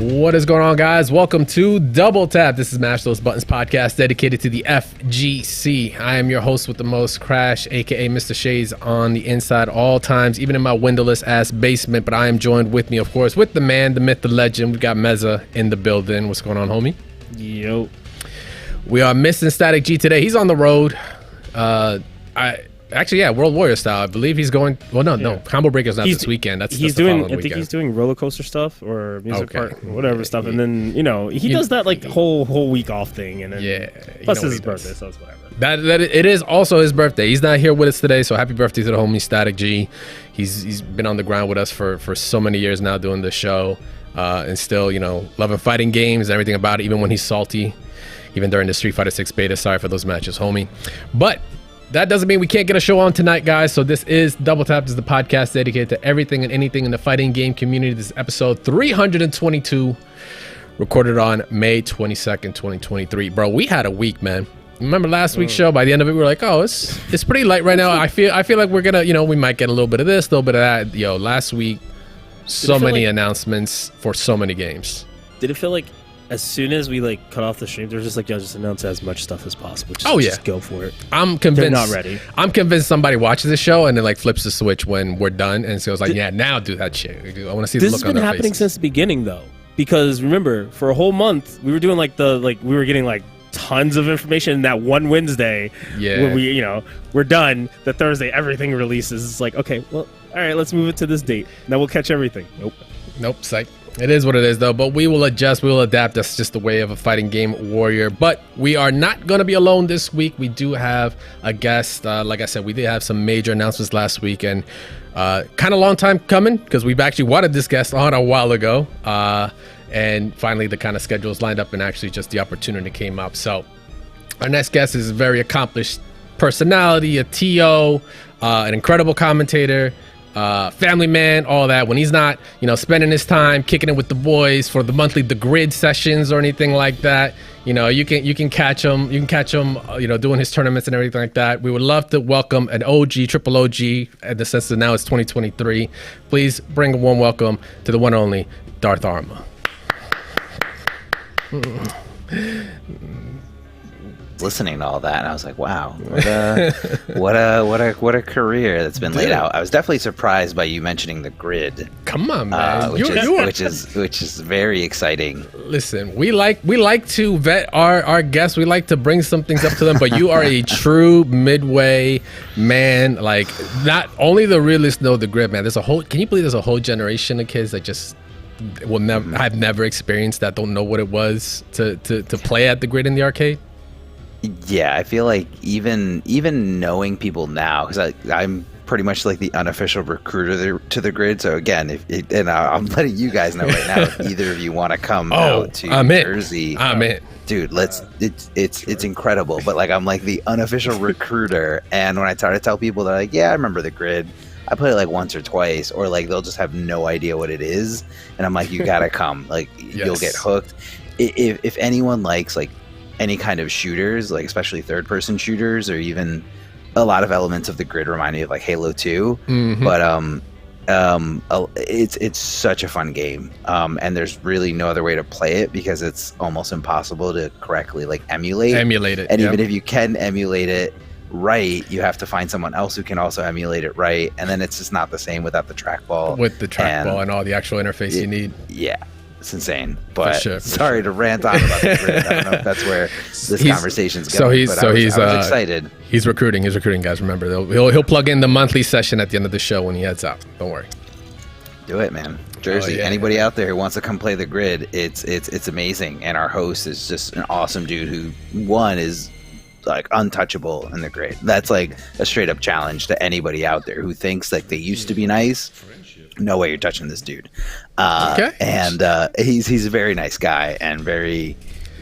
What is going on, guys? Welcome to Double Tap. This is Mash Those Buttons podcast dedicated to the FGC. I am your host with the most, Crash, aka Mr. Shades on the inside all times, even in my windowless ass basement. But I am joined with me, of course, with the man, the myth, the legend. We got Meza in the building. What's going on, homie? Yo. We are missing Static G today. He's on the road. World Warrior style. I believe he's going. Well, no, Combo Breaker's not this weekend. He's doing. I think he's doing roller coaster stuff or music park, whatever stuff. And then he does that like whole week off thing. And then plus his birthday, so it's whatever. That it is also his birthday. He's not here with us today, so happy birthday to the homie Static G. He's been on the ground with us for so many years now doing the show, and still loving fighting games and everything about it. Even when he's salty, even during the Street Fighter 6 beta. Sorry for those matches, homie. But that doesn't mean we can't get a show on tonight, guys. So this is Double Tap. This is the podcast dedicated to everything and anything in the fighting game community. This is episode 322, recorded on May 22nd, 2023. Bro, we had a week, man. Remember last week's show? By the end of it, we were like, oh, it's pretty light right now. I feel like we're gonna, we might get a little bit of this, a little bit of that. Last week, so many announcements for so many games. Did it feel like as soon as we cut off the stream, they're just like, just announce as much stuff as possible. Just go for it. I'm convinced they're not ready. I'm convinced somebody watches the show and then flips the switch when we're done, and so it's like, now do that shit. I want to see the look on their faces. This has been happening since the beginning, though, because remember, for a whole month we were doing we were getting tons of information that one Wednesday. When we're done. The Thursday everything releases. It's like, okay, well, all right, let's move it to this date. Now we'll catch everything. Nope, psych. It is what it is, though, but we will adjust, we will adapt. That's just the way of a fighting game warrior. But we are not going to be alone this week. We do have a guest. Like I said, we did have some major announcements last week, and kind of long time coming, because we've actually wanted this guest on a while ago. And finally, the kind of schedule is lined up, and actually just the opportunity came up. So our next guest is a very accomplished personality, a TO, an incredible commentator, family man, all that. When he's not, spending his time kicking it with the boys for the monthly The Grid sessions or anything like that, you can catch him. You can catch him, doing his tournaments and everything like that. We would love to welcome an OG, triple OG, in the sense that now it's 2023. Please bring a warm welcome to the one and only Darth Arma. Listening to all that, and I was like, wow, what a career that's been laid out. I was definitely surprised by you mentioning The Grid. Come on, man. Which is very exciting. Listen, we like to vet our guests. We like to bring some things up to them, but you are a true midway man. Not only the realists know The Grid, man. Can you believe there's a whole generation of kids that just will never have never experienced that, don't know what it was to play at The Grid in the arcade? Yeah, I feel like even knowing people now, because I'm pretty much like the unofficial recruiter to The Grid. So again, I'm letting you guys know right now, if either of you want to come out to Jersey, I'm in. Dude, it's incredible. But I'm like the unofficial recruiter, and when I try to tell people, they're like, yeah, I remember The Grid. I played it once or twice, or they'll just have no idea what it is, and I'm like, you gotta come. You'll get hooked. If anyone likes any kind of shooters, especially third-person shooters, or even a lot of elements of The Grid remind me of Halo 2. Mm-hmm. But it's such a fun game, and there's really no other way to play it because it's almost impossible to correctly emulate it. And even if you can emulate it right, you have to find someone else who can also emulate it right, and then it's just not the same without the trackball. With the trackball and all the actual interface you need. Yeah. It's insane, but sorry to rant on about The Grid. I don't know if that's where this conversation's going. I was excited. He's recruiting, guys. Remember, he'll plug in the monthly session at the end of the show when he heads out. Don't worry. Do it, man. Jersey. Anybody out there who wants to come play The Grid, it's amazing. And our host is just an awesome dude who is untouchable in The Grid. That's a straight up challenge to anybody out there who thinks they used to be nice. No way you're touching this dude. And he's a very nice guy and very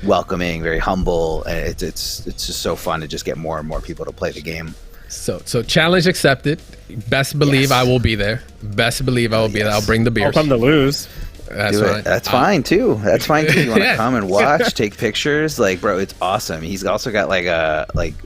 welcoming, very humble, and it's just so fun to just get more and more people to play the game. So challenge accepted. Best believe I will be there. Best believe I will be there. I'll bring the beers. I'll come to lose. That's right. That's fine too. That's fine too. You want to come and watch, take pictures, bro, it's awesome. He's also got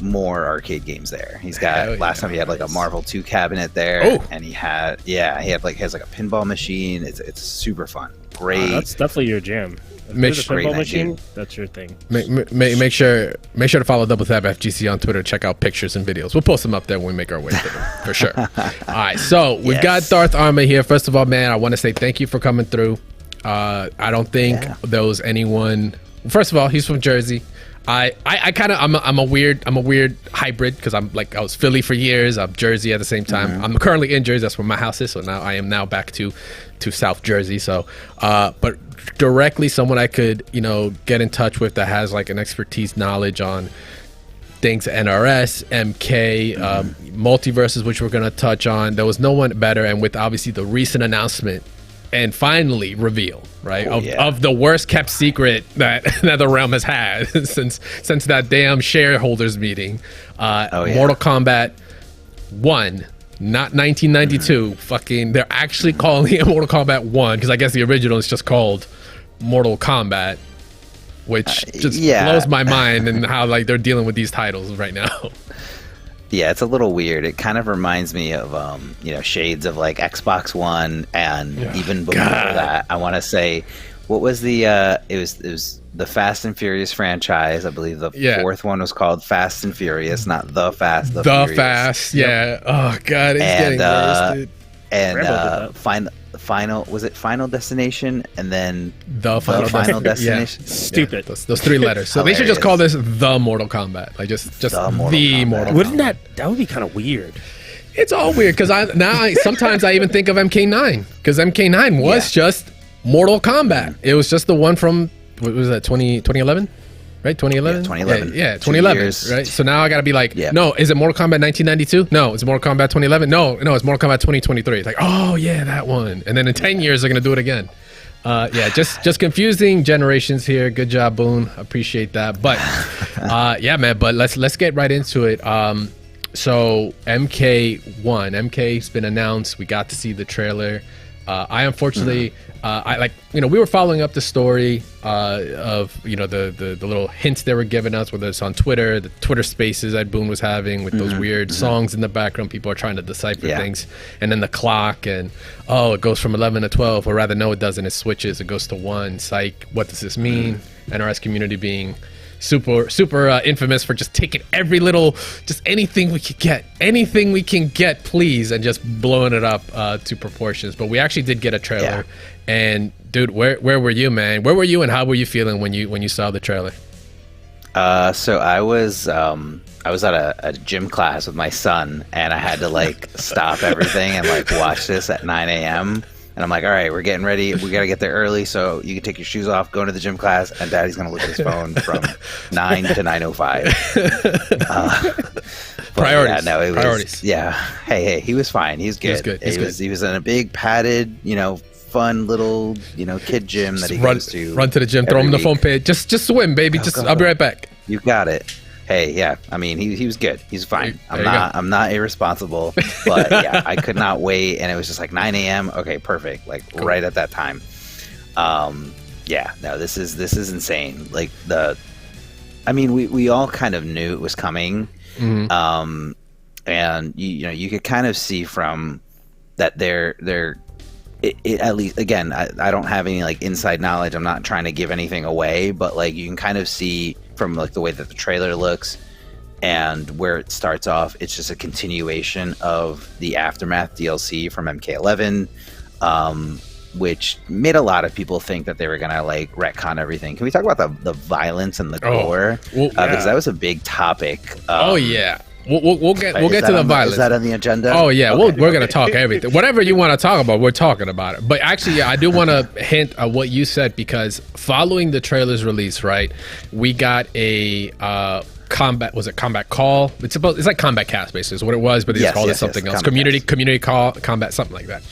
more arcade games there. He's got last time he had a Marvel 2 cabinet there, and he has a pinball machine. It's super fun. great. That's definitely your jam. Make If there's a pinball machine, that's your thing. Make sure to follow Double Tap FGC on Twitter. Check out pictures and videos. We'll post them up there when we make our way to them for sure. All right, so we've got Darth Arma here. First of all, man, I want to say thank you for coming through. I don't think there was anyone. First of all, he's from Jersey. I'm a weird hybrid because I was Philly for years. I'm Jersey at the same time. I'm currently in Jersey. That's where my house is. So now I am back to South Jersey. So, but directly someone I could get in touch with that has like an expertise knowledge on things NRS, MK, Multiversus, which we're gonna touch on. There was no one better, and with obviously the recent announcement and finally reveal, right, of the worst kept secret that the realm has had since that damn shareholders meeting. Mortal Kombat 1, not 1992. Fucking, they're actually calling it Mortal Kombat 1 because I guess the original is just called Mortal Kombat, which just blows my mind, and how like they're dealing with these titles right now. Yeah, it's a little weird. It kind of reminds me of shades of like Xbox One, and even before that, I want to say, what was the it was the Fast and Furious franchise. I believe the fourth one was called Fast and Furious, not the Fast. The Furious. Fast, yeah. Oh god, it's getting worse, dude. And final was it Final Destination, and then the Final Destination. Yeah. Stupid. Those three letters. So they should just call this the Mortal Kombat, like just the Mortal Kombat. Wouldn't that would be kind of weird? It's all weird because sometimes I even think of MK9 because MK9 was just Mortal Kombat. It was just the one from what was that 2011? Right, 2011. 2011. Yeah, 2011. Right. So now I gotta be like, no, is it Mortal Kombat 1992? No, it's Mortal Kombat 2011. No, it's Mortal Kombat 2023. It's like, oh yeah, that one. And then in 10 years they're gonna do it again. Just confusing generations here. Good job, Boon. Appreciate that. But man. But let's get right into it. So MK's been announced. We got to see the trailer. I unfortunately, we were following up the story of the little hints they were giving us, whether it's on Twitter, the Twitter Spaces Ed Boon was having with those weird songs in the background. People are trying to decipher things, and then the clock, and it goes from 11 to 12, or rather, no, it doesn't. It switches. It goes to 1. Psych. What does this mean? NRS community being super infamous for just taking every little, just anything we can get, please, and just blowing it up to proportions. But we actually did get a trailer, and dude, where were you, man? Where were you, and how were you feeling when you saw the trailer? So I was at a gym class with my son, and I had to like stop everything and like watch this at 9 a.m. And I'm like, all right, we're getting ready. We got to get there early, so you can take your shoes off, go into the gym class, and Daddy's going to look at his phone from 9 to 9:05. Priorities. Yeah, no, it was, Priorities. Yeah. Hey, he was fine. He's good. He was in a big padded, fun little, kid gym that he goes to. Run to the gym, throw him the phone page. Just swim, baby. I'll be right back. You got it. Hey, yeah. I mean, he was good. He's fine. I'm not irresponsible, but yeah, I could not wait, and it was just like 9 a.m. Okay, perfect. Like cool. Right at that time. This is insane. Like we all kind of knew it was coming, and you could kind of see from that they're at least, again, I don't have any like inside knowledge. I'm not trying to give anything away, but like you can kind of see from like the way that the trailer looks and where it starts off, it's just a continuation of the Aftermath DLC from MK11, which made a lot of people think that they were gonna like retcon everything. Can we talk about the violence and the gore? Because that was a big topic. We'll get to the violence. Is that on the agenda? Oh yeah, okay, we're gonna talk everything. Whatever you want to talk about, we're talking about it. But actually, I do want to hint at what you said, because following the trailer's release, right, we got a combat. Was it Combat Kall? It's like Combat Cast, basically, is what it was, but they just called it something else. Community Kall, Combat, something like that.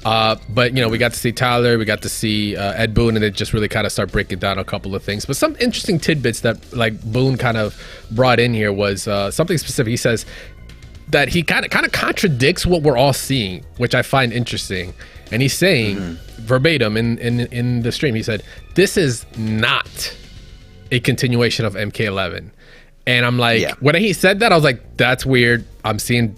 But we got to see Tyler, we got to see Ed Boon, and it just really kind of start breaking down a couple of things. But some interesting tidbits that like Boon kind of brought in here was something specific. He says that he kind of contradicts what we're all seeing, which I find interesting. And he's saying verbatim in the stream, he said, "This is not a continuation of MK11." And I'm like, when he said that, I was like, that's weird. I'm seeing,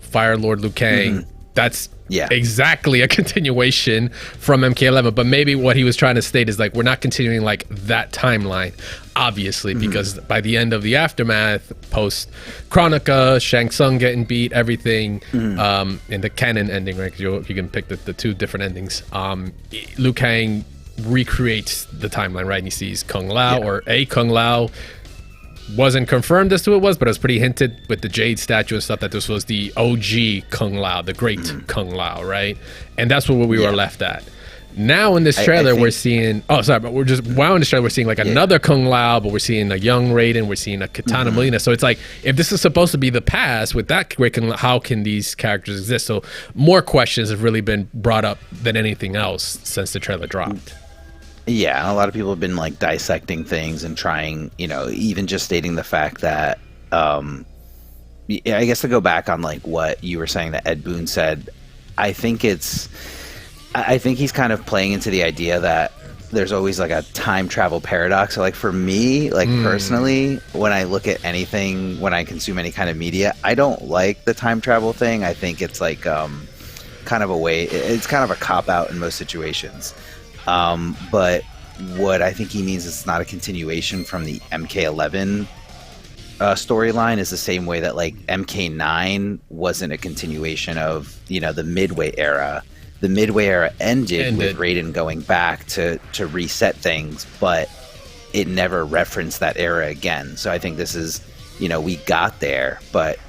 Fire Lord Liu Kang that's exactly a continuation from MK11. But maybe what he was trying to state is like, we're not continuing like that timeline, obviously, because by the end of the Aftermath, post Chronica, Shang Tsung getting beat, everything, in the canon ending, right? You can pick the two different endings. Liu Kang recreates the timeline, right? And he sees Kung Lao or a Kung Lao. Wasn't confirmed as to who it was, but it was pretty hinted with the Jade statue and stuff that this was the OG Kung Lao, the great Kung Lao, right? And that's where we were left at. Now in this trailer, we're seeing... Oh, sorry, but in this trailer, we're seeing like another Kung Lao, but we're seeing a young Raiden, we're seeing a Kitana Molina. So it's like, if this is supposed to be the past with that great Kung Lao, how can these characters exist? So more questions have really been brought up than anything else since the trailer dropped. Yeah, a lot of people have been like dissecting things and trying, you know, even just stating the fact that, I guess to go back on like what you were saying that Ed Boon said, I think he's kind of playing into the idea that there's always like a time travel paradox. So like for me, like personally, when I look at anything, when I consume any kind of media, I don't like the time travel thing. I think it's like kind of it's kind of a cop out in most situations. But what I think he means is it's not a continuation from the MK11 storyline, is the same way that like MK9 wasn't a continuation of, you know, the Midway era. The Midway era ended with Raiden going back to reset things, but it never referenced that era again. So I think this is, you know, we got there, but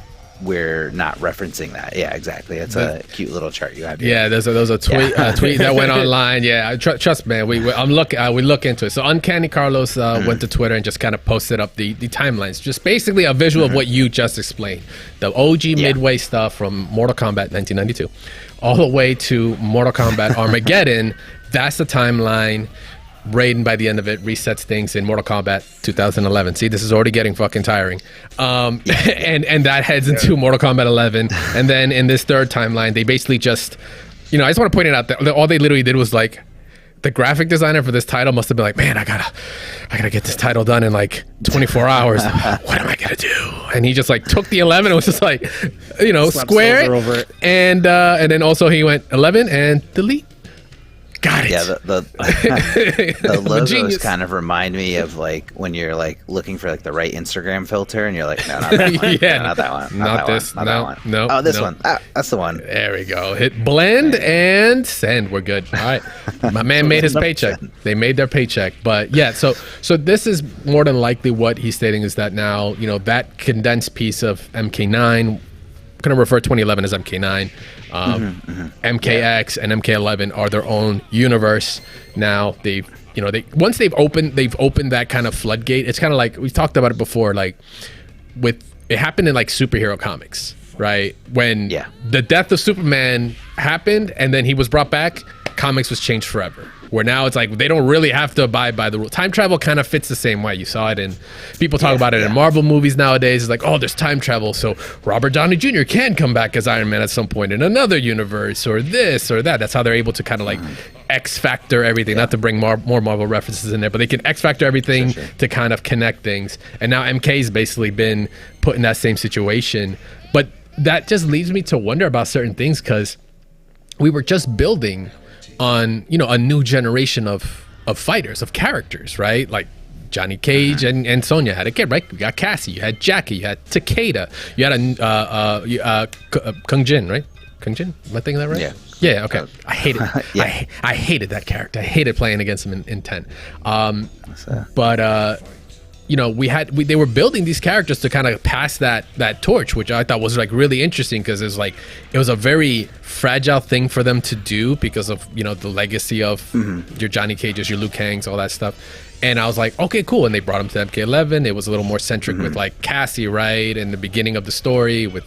we're not referencing that. Yeah, exactly. It's a cute little chart you have here. Yeah, there was a tweet that went online. Yeah, trust me, man. We look into it. So Uncanny Carlos went to Twitter and just kind of posted up the timelines, just basically a visual of what you just explained. The OG Midway stuff from Mortal Kombat 1992, all the way to Mortal Kombat Armageddon. That's the timeline. Raiden, by the end of it, resets things in Mortal Kombat 2011. See, this is already getting fucking tiring. And that heads into Mortal Kombat 11. And then in this third timeline, they basically just, you know, I just want to point it out that all they literally did was like, the graphic designer for this title must have been like, man, I gotta get this title done in like 24 hours. What am I gonna do? And he just like took the 11 and was just like, you know, square it. And then also he went 11 and delete. Got it. Yeah, the logos kind of remind me of like when you're like looking for like the right Instagram filter and you're like, no, not that one. No, not that one. Not this. No. Oh, this one. Ah, that's the one. There we go. Hit blend and send. We're good. All right. My man made his paycheck. They made their paycheck. But yeah, so this is more than likely what he's stating is that now, you know, that condensed piece of MK9, I'm going to refer to 2011 as MK9. MKX and MK11 are their own universe now. Once they've opened that kind of floodgate. It's kind of like we talked about it before, like with it happened in like superhero comics, right? When the death of Superman happened and then he was brought back, comics was changed forever. Where now it's like they don't really have to abide by the rule. Time travel kind of fits the same way. You saw it in people talk about it in Marvel movies nowadays. It's like, oh, there's time travel, so Robert Downey Jr. can come back as Iron Man at some point in another universe, or this or that. That's how they're able to kind of like X factor everything. Not to bring more Marvel references in there, but they can X factor everything to kind of connect things. And now MK's basically been put in that same situation. But that just leads me to wonder about certain things, because we were just building on, you know, a new generation of fighters, of characters, right? Like Johnny Cage and Sonya had a kid, right? You got Cassie, you had Jackie, you had Takeda, you had Kung Jin, right? Kung Jin? Am I thinking that right? Yeah, okay. I hated I hated that character. I hated playing against him in 10. But you know, they were building these characters to kind of pass that torch, which I thought was like really interesting, because it was a very fragile thing for them to do because of, you know, the legacy of your Johnny Cages, your Liu Kangs, all that stuff. And I was like, okay, cool. And they brought him to MK11. It was a little more centric with like Cassie, right? In the beginning of the story with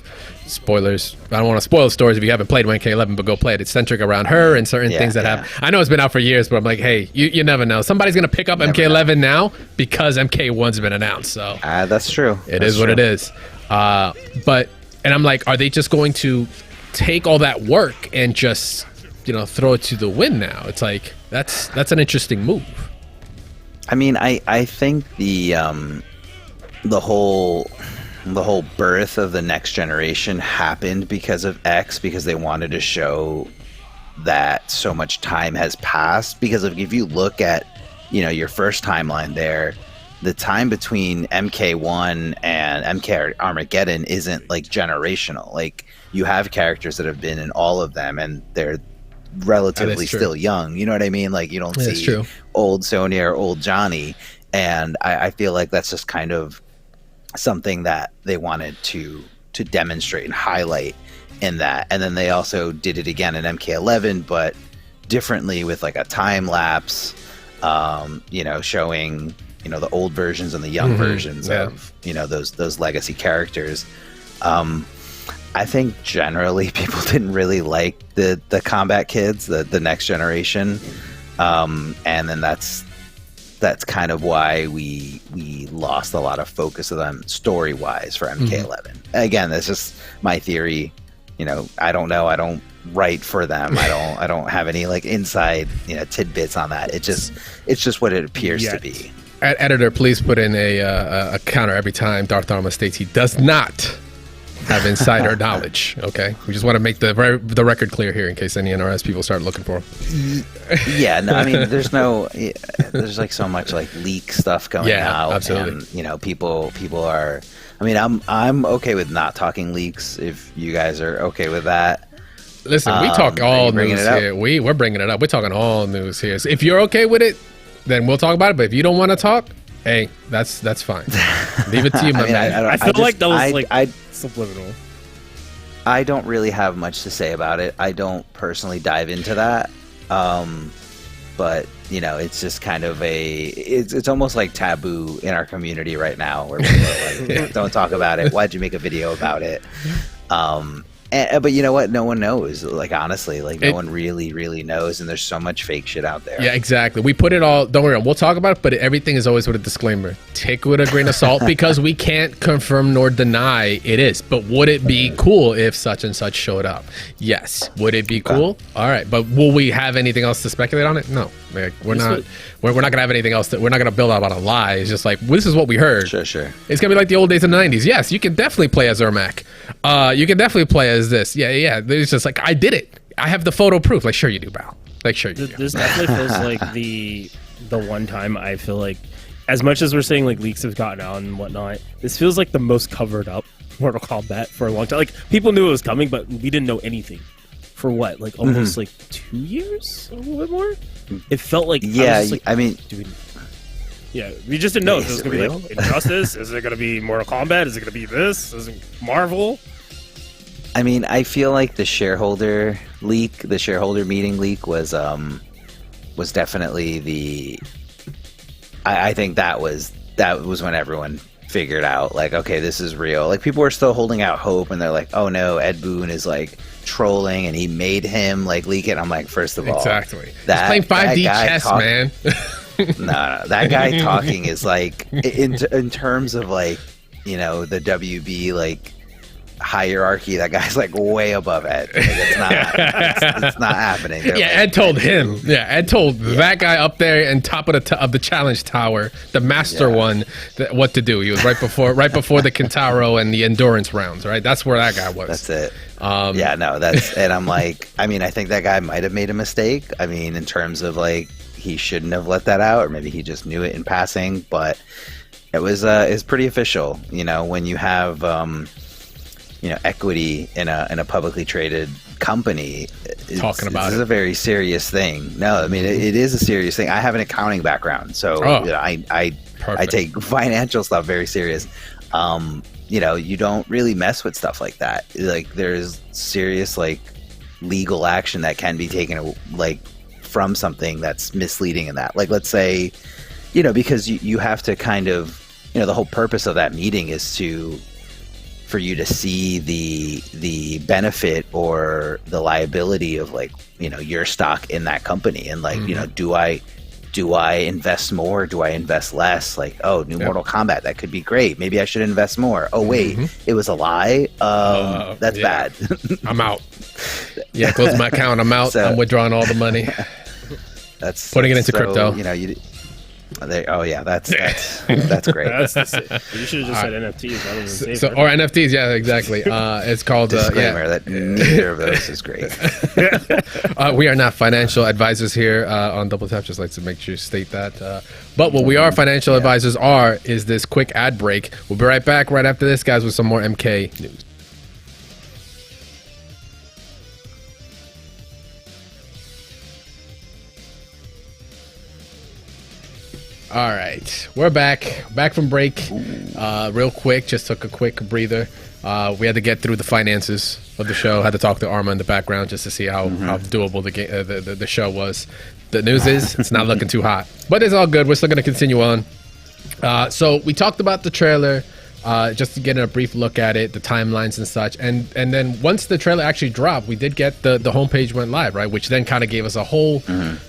spoilers. I don't want to spoil stories if you haven't played MK11, but go play it. It's centric around her and certain things that happen. I know it's been out for years, but I'm like, hey, you never know. Somebody's going to pick up MK11 now because MK1's been announced. So that's true. It is what it is. And I'm like, are they just going to take all that work and just, you know, throw it to the wind now? It's like, that's an interesting move. I mean, I think the whole, the whole birth of the next generation happened because of X, because they wanted to show that so much time has passed. Because if you look at, your first timeline there, the time between MK1 and MK Armageddon isn't like generational. Like, you have characters that have been in all of them and they're relatively still young. You know what I mean? Like, you don't see old Sonya or old Johnny. And I feel like that's just kind of something that they wanted to demonstrate and highlight in that. And then they also did it again in MK11, but differently, with like a time lapse, showing the old versions and the young versions of those legacy characters. I think generally people didn't really like the combat kids, the next generation, and then that's kind of why we lost a lot of focus of them story wise for MK11. Again, that's just my theory. I don't know. I don't write for them. I don't have any like inside tidbits on that. It's just what it appears to be. Editor, please put in a counter every time Darth Arma states he does not have insider knowledge. Okay, we just want to make the record clear here in case any NRS people start looking for him. Yeah, no, I mean, there's like so much like leak stuff going out. Absolutely. And people are. I mean, I'm okay with not talking leaks if you guys are okay with that. Listen, we talk all news here. We're bringing it up. We're talking all news here. So if you're okay with it, then we'll talk about it. But if you don't want to talk, hey, that's fine. Leave it to you, my man. I feel like that was subliminal. I don't really have much to say about it. I don't personally dive into that. But it's just kind of it's almost like taboo in our community right now, where people are like, don't talk about it. Why'd you make a video about it? But you know what? No one knows. Like, honestly, no one really knows. And there's so much fake shit out there. Yeah, exactly. We put it all. Don't worry, we'll talk about it. But everything is always with a disclaimer. Take it with a grain of salt, because we can't confirm nor deny it is. But would it be cool if such and such showed up? Yes. Would it be cool? All right. But will we have anything else to speculate on it? No. Like, we're not gonna have anything else. We're not gonna build out a lie. It's just like, this is what we heard. Sure. It's gonna be like the old days of the 90s. Yes, you can definitely play as Ermac. You can definitely play as this. Yeah. It's just like, I did it. I have the photo proof. Like, sure you do, Val. Like, sure you do. This definitely feels like the one time I feel like, as much as we're saying like leaks have gotten out and whatnot, this feels like the most covered up Mortal Kombat for a long time. Like, people knew it was coming, but we didn't know anything. For what? Like almost like 2 years? A little bit more? It felt like... I mean... Yeah, we just didn't know if it was going to be like Injustice. Is it going to be Mortal Kombat? Is it going to be this? Is it Marvel? I mean, I feel like the shareholder meeting leak was definitely the... I think that was when everyone figured out, like, okay, this is real. Like, people were still holding out hope, and they're like, oh no, Ed Boon is like trolling, and he made him like leak it. I'm like, first of all, exactly. He's playing 5D chess, man. No, that guy talking is like, in terms of like, the WB like hierarchy, that guy's like way above Ed. Like, it's not happening. They're like, Ed told him. Yeah, Ed told that guy up there on top of the challenge tower, the master one, what to do. He was right before the Kintaro and the endurance rounds. Right, that's where that guy was. That's it. And I'm like, I mean, I think that guy might have made a mistake. I mean, in terms of like, he shouldn't have let that out, or maybe he just knew it in passing. But it was it's pretty official. When you have equity in a publicly traded company, talking about this is a very serious thing. No, I mean, it is a serious thing. I have an accounting background, so I take financial stuff very serious. You don't really mess with stuff like that. Like, there's serious like legal action that can be taken like from something that's misleading in that. Like, let's say, because you have to kind of, the whole purpose of that meeting is for you to see the benefit or the liability of like, your stock in that company. And like, do I invest more? Do I invest less? Like, oh, new Mortal Kombat, that could be great. Maybe I should invest more. Oh, wait, it was a lie? That's bad. I'm out. Yeah, close my account. I'm out. I'm withdrawing all the money. That's putting it into crypto. Oh yeah, that's great. You should have just said NFTs rather than safer. Or NFTs, yeah, exactly. It's called disclaimer that neither of those is great. We are not financial advisors here on Double Tap. Just like to make sure you state that. But what we are financial advisors is this quick ad break. We'll be right back right after this, guys, with some more MK news. All right, we're back from break. Real quick, just took a quick breather. We had to get through the finances of the show. Had to talk to Arma in the background just to see how doable the show was. The news is it's not looking too hot, but it's all good. We're still going to continue on. So we talked about the trailer, just to get a brief look at it, the timelines and such, and then once the trailer actually dropped, we did get the homepage went live, right? Which then kind of gave us a whole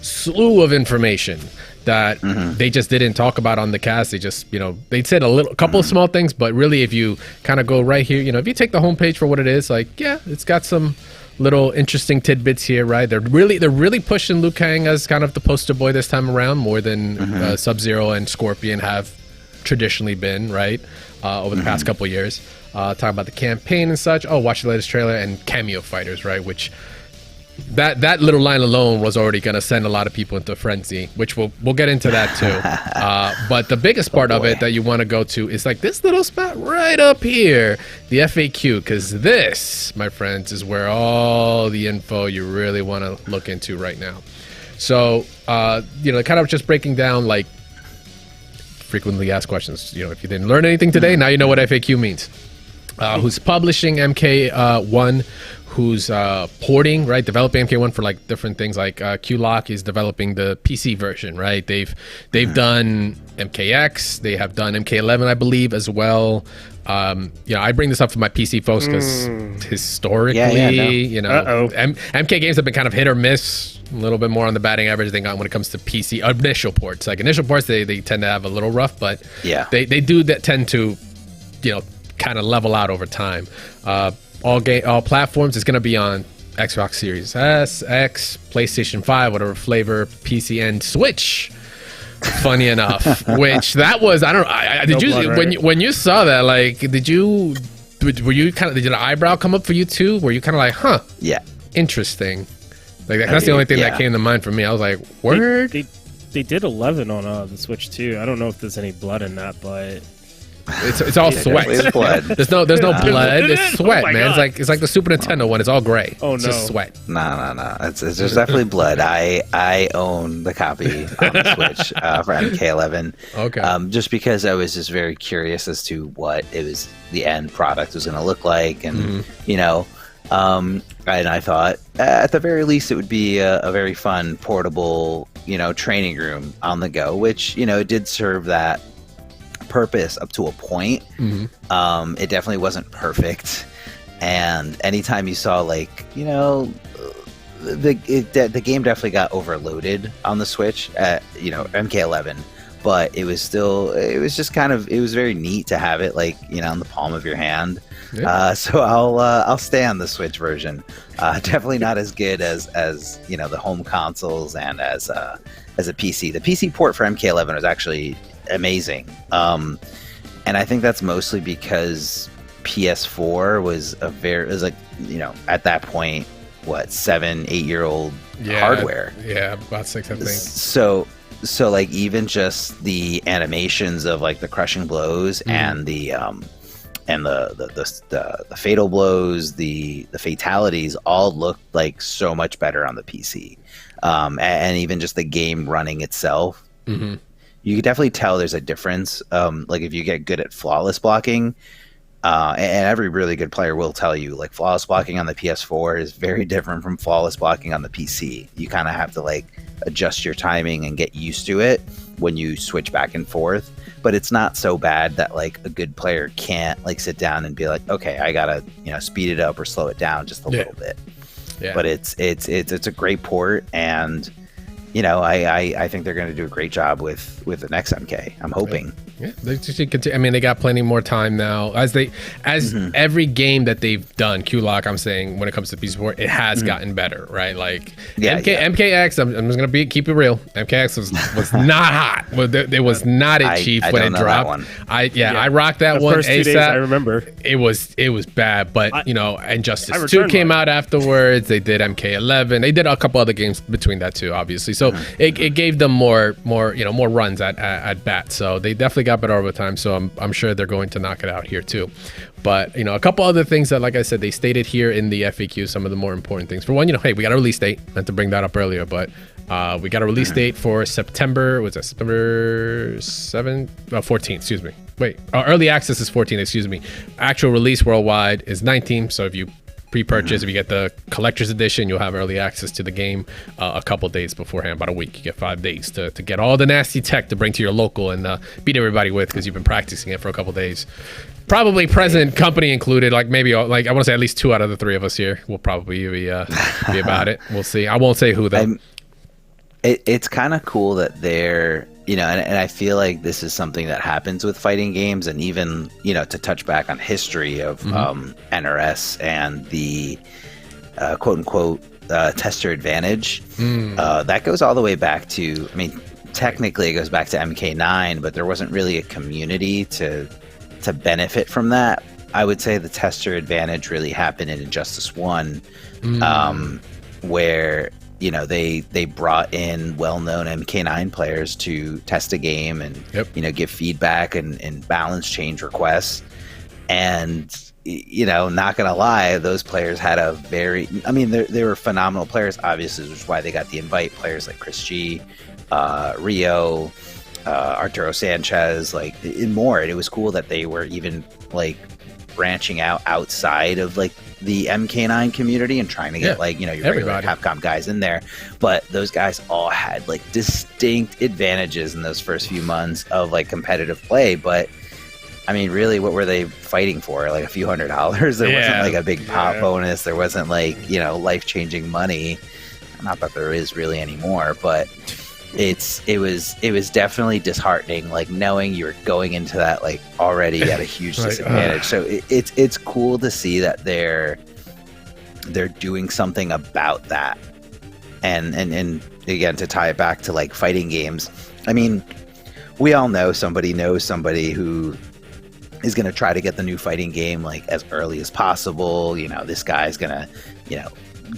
slew of information that they just didn't talk about on the cast. They just, they said a couple of small things, but really if you kind of go right here, if you take the homepage for what it is, like, yeah, it's got some little interesting tidbits here, right? They're really pushing Liu Kang as kind of the poster boy this time around, more than Sub-Zero and Scorpion have traditionally been, right? Over the past couple of years. Talking about the campaign and such. Oh, watch the latest trailer and cameo fighters, right? Which that little line alone was already going to send a lot of people into a frenzy, which we'll get into that too. But the biggest part of it that you want to go to is like this little spot right up here, the FAQ, because this, my friends, is where all the info you really want to look into right now. So, kind of just breaking down like frequently asked questions. If you didn't learn anything today, now you know what FAQ means. Who's publishing MK1? Who's porting, right? Developing MK1 for like different things. Like Q-Lock is developing the PC version, right? They've done MKX. They have done MK11, I believe, as well. I bring this up for my PC folks because historically, MK games have been kind of hit or miss. A little bit more on the batting average they got when it comes to PC initial ports. Like initial ports, they tend to have a little rough, but they do tend to, kind of level out over time. All platforms is going to be on Xbox Series S, X, PlayStation 5, whatever flavor, PC, and Switch. Funny enough, which that was when you saw that, like, did you did an eyebrow come up for you too? Were you kind of like, huh? Yeah, interesting. Like that's the only thing that came to mind for me. I was like, word. They did 11 on the Switch too. I don't know if there's any blood in that, but. It's all sweat. Blood. There's no blood. It's sweat, man. God. It's like the Super Nintendo one. It's all gray. Oh, it's just sweat. No. There's definitely blood. I own the copy on the Switch for MK11. Okay. Just because I was just very curious as to what the end product was going to look like, and and I thought at the very least it would be a very fun portable training room on the go, which it did serve that purpose up to a point. It definitely wasn't perfect, and anytime you saw the game definitely got overloaded on the Switch at MK11, but it was very neat to have it in the palm of your hand. So I'll stay on the Switch version. Definitely not as good as the home consoles and as a PC. The PC port for MK11 was actually amazing, and I think that's mostly because PS4 was at that point 7-8 year old hardware. About 6, I think. So even just the animations of the crushing blows and the fatal blows, the fatalities all looked like so much better on the PC, and even just the game running itself. You could definitely tell there's a difference. If you get good at flawless blocking, and every really good player will tell you, flawless blocking on the PS4 is very different from flawless blocking on the PC. You kind of have to adjust your timing and get used to it when you switch back and forth. But it's not so bad that a good player can't sit down and be like, okay, I gotta speed it up or slow it down just a little bit. But it's a great port, and I think they're going to do a great job with the next MK. I'm hoping. Yeah, they should continue. I mean, they got plenty more time now. As every game that they've done, Q-Lock, I'm saying when it comes to PC support, it has gotten better, right? Like MKX, I'm just gonna keep it real. MKX was not hot. It was not a chief when it dropped. I rocked that one. First 2 days, I remember it was bad, but Injustice 2 came out afterwards. They did MK11. They did a couple other games between that too, obviously. So it gave them more runs at bat. So they definitely got better over time. So I'm sure they're going to knock it out here too. But a couple other things that, like I said, they stated here in the FAQ, some of the more important things. For one, hey, we got a release date. I meant to bring that up earlier, but we got a release date for September 7th? 14th, excuse me. Wait, early access is 14th, excuse me. Actual release worldwide is 19th. So if you pre-purchase, if you get the collector's edition, you'll have early access to the game a couple days beforehand, about a week. You get 5 days to get all the nasty tech to bring to your local and beat everybody with, because you've been practicing it for a couple days. Probably present company included, like maybe I want to say at least 2 out of the 3 of us here will probably be about it. We'll see. I won't say who though. It's kind of cool that they're and I feel like this is something that happens with fighting games, and even to touch back on history of NRS and the quote unquote tester advantage. That goes all the way back to, I mean, technically it goes back to MK9, but there wasn't really a community to benefit from that. I would say the tester advantage really happened in Injustice 1, where they brought in well-known MK9 players to test a game and give feedback and balance change requests. And not gonna lie, those players had they were phenomenal players, obviously, which is why they got the invite. Players like Chris G, Rio, Arturo Sanchez, and more. And it was cool that they were even branching outside of the MK9 community and trying to get your regular Capcom guys in there. But those guys all had distinct advantages in those first few months of competitive play. But I mean, really, what were they fighting for? A few $100? There wasn't a big pop bonus. There wasn't life-changing money. Not that there is really anymore, but it was definitely disheartening, knowing you were going into that already at a huge disadvantage. So it's cool to see that they're doing something about that, and again, to tie it back to fighting games. I mean, we all know somebody who is going to try to get the new fighting game as early as possible. This guy's gonna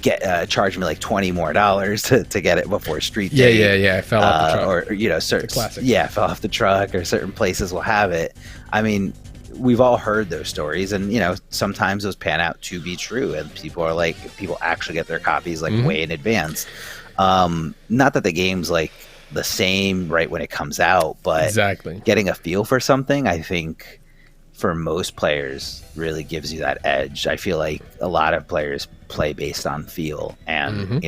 get charge me $20 more to get it before street day. Yeah, fell off the truck. Or certain fell off the truck, or certain places will have it. I mean, we've all heard those stories, and sometimes those pan out to be true, and people actually get their copies way in advance. Not that the game's the same right when it comes out, but getting a feel for something, I think, for most players really gives you that edge. I feel like a lot of players play based on feel, and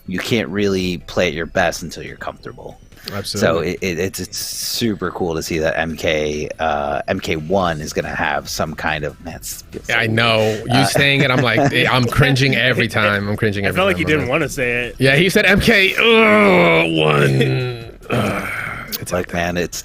you can't really play at your best until you're comfortable. Absolutely. So it's super cool to see that MK1 is going to have some kind of I know you saying it. I'm I'm cringing every time. I felt like he didn't want to say it. Yeah, he said MK1. It's man, it's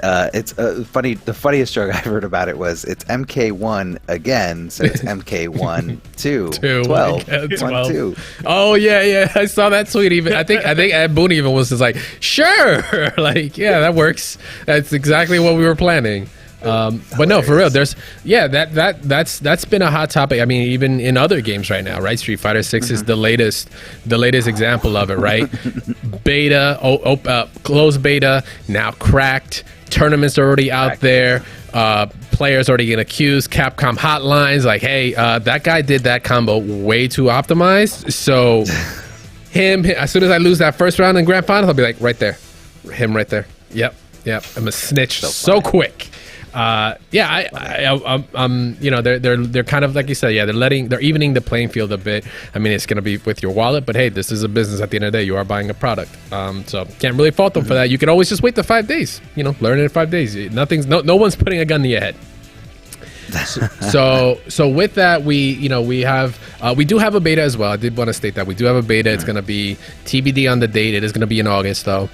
funny. The funniest joke I've heard about it was it's MK1 again, so it's MK1 2 12 1 2. Oh yeah, I saw that tweet. Even I think Ed Boon even was just sure, yeah, that works. That's exactly what we were planning. But no, for real, that's been a hot topic. I mean, even in other games right now, right? Street Fighter 6 is the latest example of it, right? Beta, closed beta, now cracked. Tournaments are already out there. Players already getting accused. Capcom hotlines hey, that guy did that combo way too optimized. So him, as soon as I lose that first round in grand finals, I'll be right there, him right there. Yep. I'm a snitch so quick. They're kind of like you said, they're evening the playing field a bit. I mean, it's going to be with your wallet, but hey, this is a business at the end of the day. You are buying a product, so can't really fault them for that. You can always just wait the 5 days. Learn it in 5 days. No one's putting a gun to your head. So with that, we do have a beta as well. I did want to state that we do have a beta. It's going to be TBD on the date. It is going to be in August though.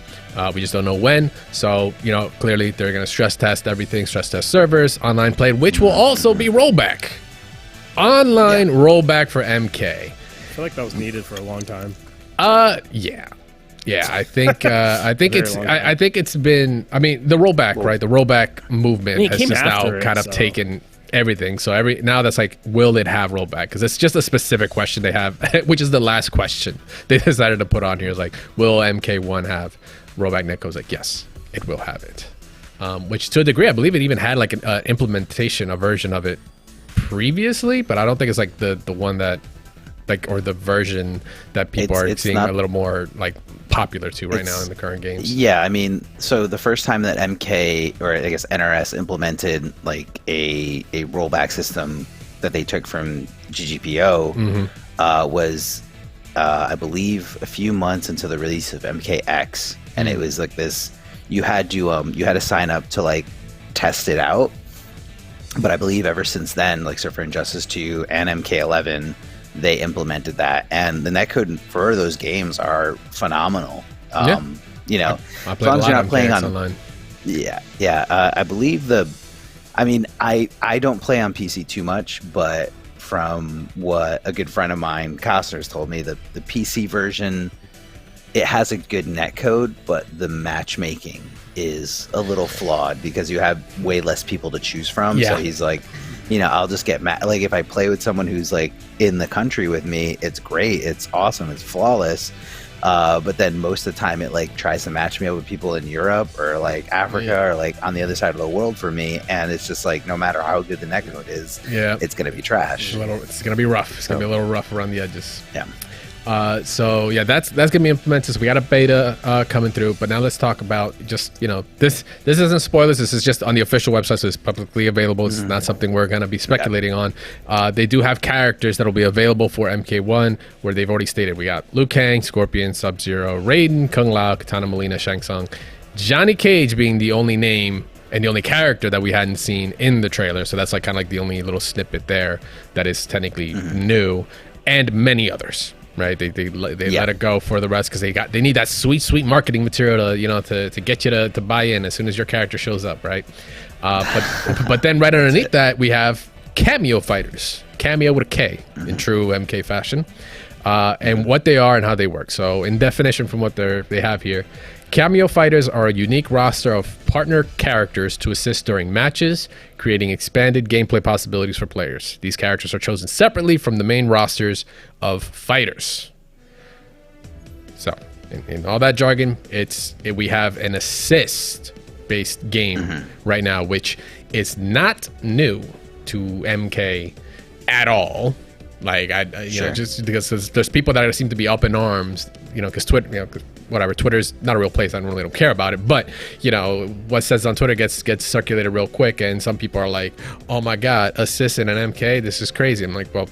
We just don't know when. So, clearly they're going to stress test everything, stress test servers, online play, which will also be rollback. Online rollback for MK. I feel like that was needed for a long time. Yeah. I think it's been. I mean, the rollback, right? The rollback movement has just now kind of taken everything. So now that's like, will it have rollback? Because it's just a specific question they have, which is the last question they decided to put on here. Is like, will MK1 have rollback? Netco's like, yes, it will have it. Which to a degree, I believe it even had like an implementation, a version of it previously, but I don't think it's like the one that or the version that people are seeing a little more like popular to right now in the current games. Yeah, I mean, so the first time that MK, or I guess NRS, implemented like a rollback system that they took from GGPO was I believe a few months into the release of MKX, and it was like this, you had to sign up to like test it out. But I believe ever since then, like, so for Injustice 2 and MK11, they implemented that, and the netcode for those games are phenomenal. I as long as you're not playing on online. I believe I don't play on PC too much, but from what a good friend of mine, Costner's, told me, the PC version, it has a good netcode, but the matchmaking is a little flawed because you have way less people to choose from. So he's like, I'll just get mad. Like, if I play with someone who's like in the country with me, it's great, it's awesome, it's flawless. But then most of the time it like tries to match me up with people in Europe or like Africa or like on the other side of the world for me, and it's just like, no matter how good the netcode is, it's gonna be trash. It's gonna be rough. It's gonna be a little rough around the edges. Yeah. That's gonna be implemented. So we got a beta coming through, but now let's talk about just this isn't spoilers. This is just on the official website, so it's publicly available. It's not something we're gonna be speculating on. They do have characters that'll be available for MK1, where they've already stated we got Liu Kang, Scorpion, Sub-Zero, Raiden, Kung Lao, Katana Molina, Shang Tsung, Johnny Cage being the only name and the only character that we hadn't seen in the trailer. So that's like kind of like the only little snippet there that is technically new, and many others. Right, they let it go for the rest because they need that sweet marketing material to get you to buy in as soon as your character shows up, right? But then right underneath that we have cameo fighters, cameo with a K in true MK fashion, and what they are and how they work. So in definition from what they have here, cameo fighters are a unique roster of partner characters to assist during matches, creating expanded gameplay possibilities for players. These characters are chosen separately from the main rosters of fighters. So, in all that jargon, we have an assist-based game right now, which is not new to MK at all. Like, just because there's people that seem to be up in arms, because Twitter, whatever, Twitter's not a real place. I don't care about it, but what says on Twitter gets circulated real quick, and some people are like, "Oh my God, assist in an MK, this is crazy." I'm like, well,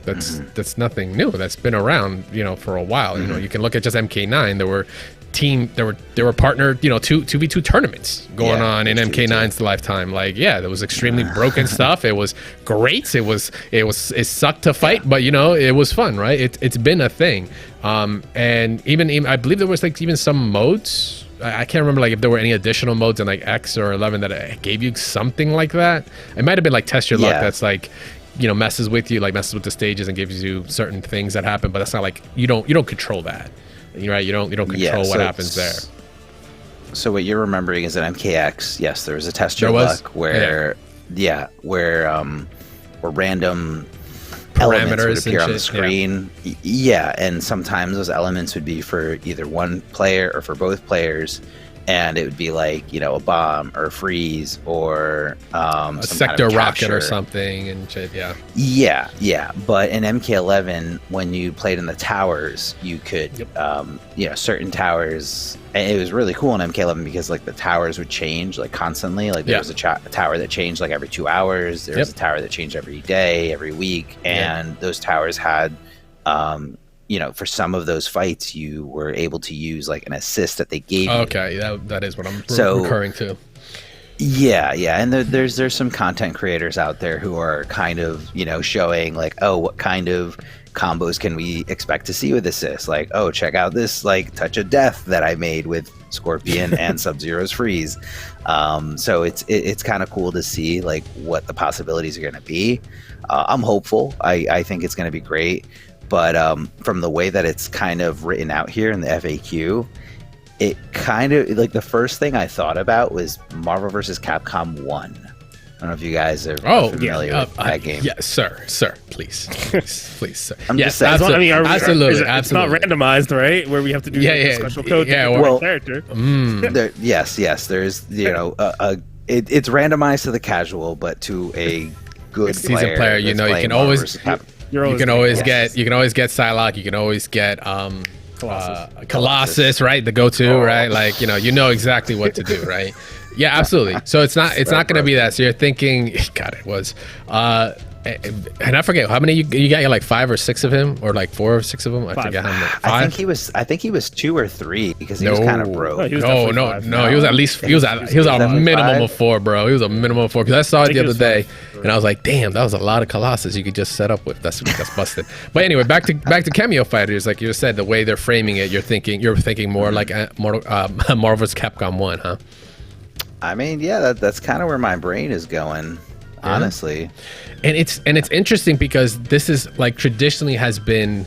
that's nothing new. That's been around, for a while. You can look at just MK9. There were partnered, 2v2 tournaments going on in MK9's lifetime. Like, there was extremely broken stuff. It was great. It sucked to fight, but it was fun, right? It's been a thing. And even I believe there was like even some modes. I can't remember like if there were any additional modes in like X or 11 that gave you something like that. It might have been like test your luck. That's like, messes with you, like messes with the stages and gives you certain things that happen. But that's not like you don't control that. Right, you don't control what happens there. So what you're remembering is at MKX, yes, there was a test your luck where random elements would appear on the screen. And sometimes those elements would be for either one player or for both players, and it would be like a bomb or a freeze or a sector kind of rocket or something and shit. But in MK11, when you played in the towers, you could certain towers, and it was really cool in MK11 because like the towers would change like constantly. Like there was a tower that changed like every 2 hours. There was a tower that changed every day, every week, and those towers had for some of those fights, you were able to use like an assist that they gave you. Okay, that is what I'm referring to. Yeah, and there's some content creators out there who are kind of, showing like, oh, what kind of combos can we expect to see with assist? Like, oh, check out this like touch of death that I made with Scorpion and Sub-Zero's freeze. So it's kind of cool to see like what the possibilities are going to be. I'm hopeful. I think it's going to be great, but from the way that it's kind of written out here in the FAQ, it kind of like the first thing I thought about was Marvel vs. Capcom 1. I don't know if you guys are familiar with that game. Yeah, sir, please, sir. I'm just yes, saying. Absolutely. It's not randomized, right? Where we have to do special code to well, character. Yes. There's it's randomized to the casual, but to a good seasoned player, you can always get Psylocke, you can always get Colossus, right? The go-to, right? Like exactly what to do, right? Yeah, absolutely. So it's not going to be that. So you're thinking, God, it was, and I forget how many you got. You like 5 or 6 of him, or like 4 or 6 of them. I forget how many. 5? I think he was 2 or 3 because he was kind of broke. No, he was at least he was a minimum of 4, bro. He was a minimum of 4 because I saw it the other day and I was like, damn, that was a lot of Colossus you could just set up with. That's busted. But anyway, back to cameo fighters. Like you said, the way they're framing it, you're thinking more like Marvel vs. Capcom 1, huh? I mean, yeah, that's kind of where my brain is going, honestly. And it's interesting because this is like traditionally has been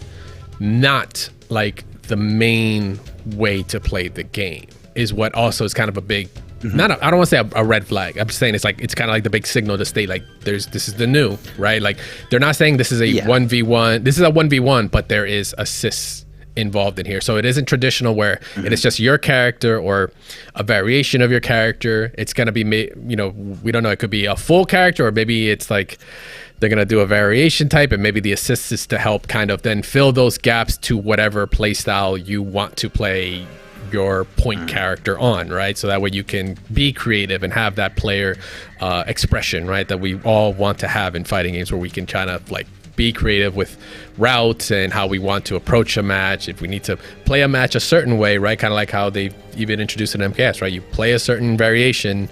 not like the main way to play the game, is what also is kind of a big I don't want to say a red flag. I'm just saying it's kind of like the big signal to state like this is the new, right? Like they're not saying this is a 1v1. This is a 1v1, but there is assists involved in here. So it isn't traditional where it is just your character or a variation of your character. It's going to be, we don't know. It could be a full character, or maybe it's like they're going to do a variation type, and maybe the assist is to help kind of then fill those gaps to whatever play style you want to play your point character on, right? So that way you can be creative and have that player expression, right? That we all want to have in fighting games, where we can kind of like be creative with routes and how we want to approach a match. If we need to play a match a certain way, right? Kind of like how they've even introduced in MKS, right? You play a certain variation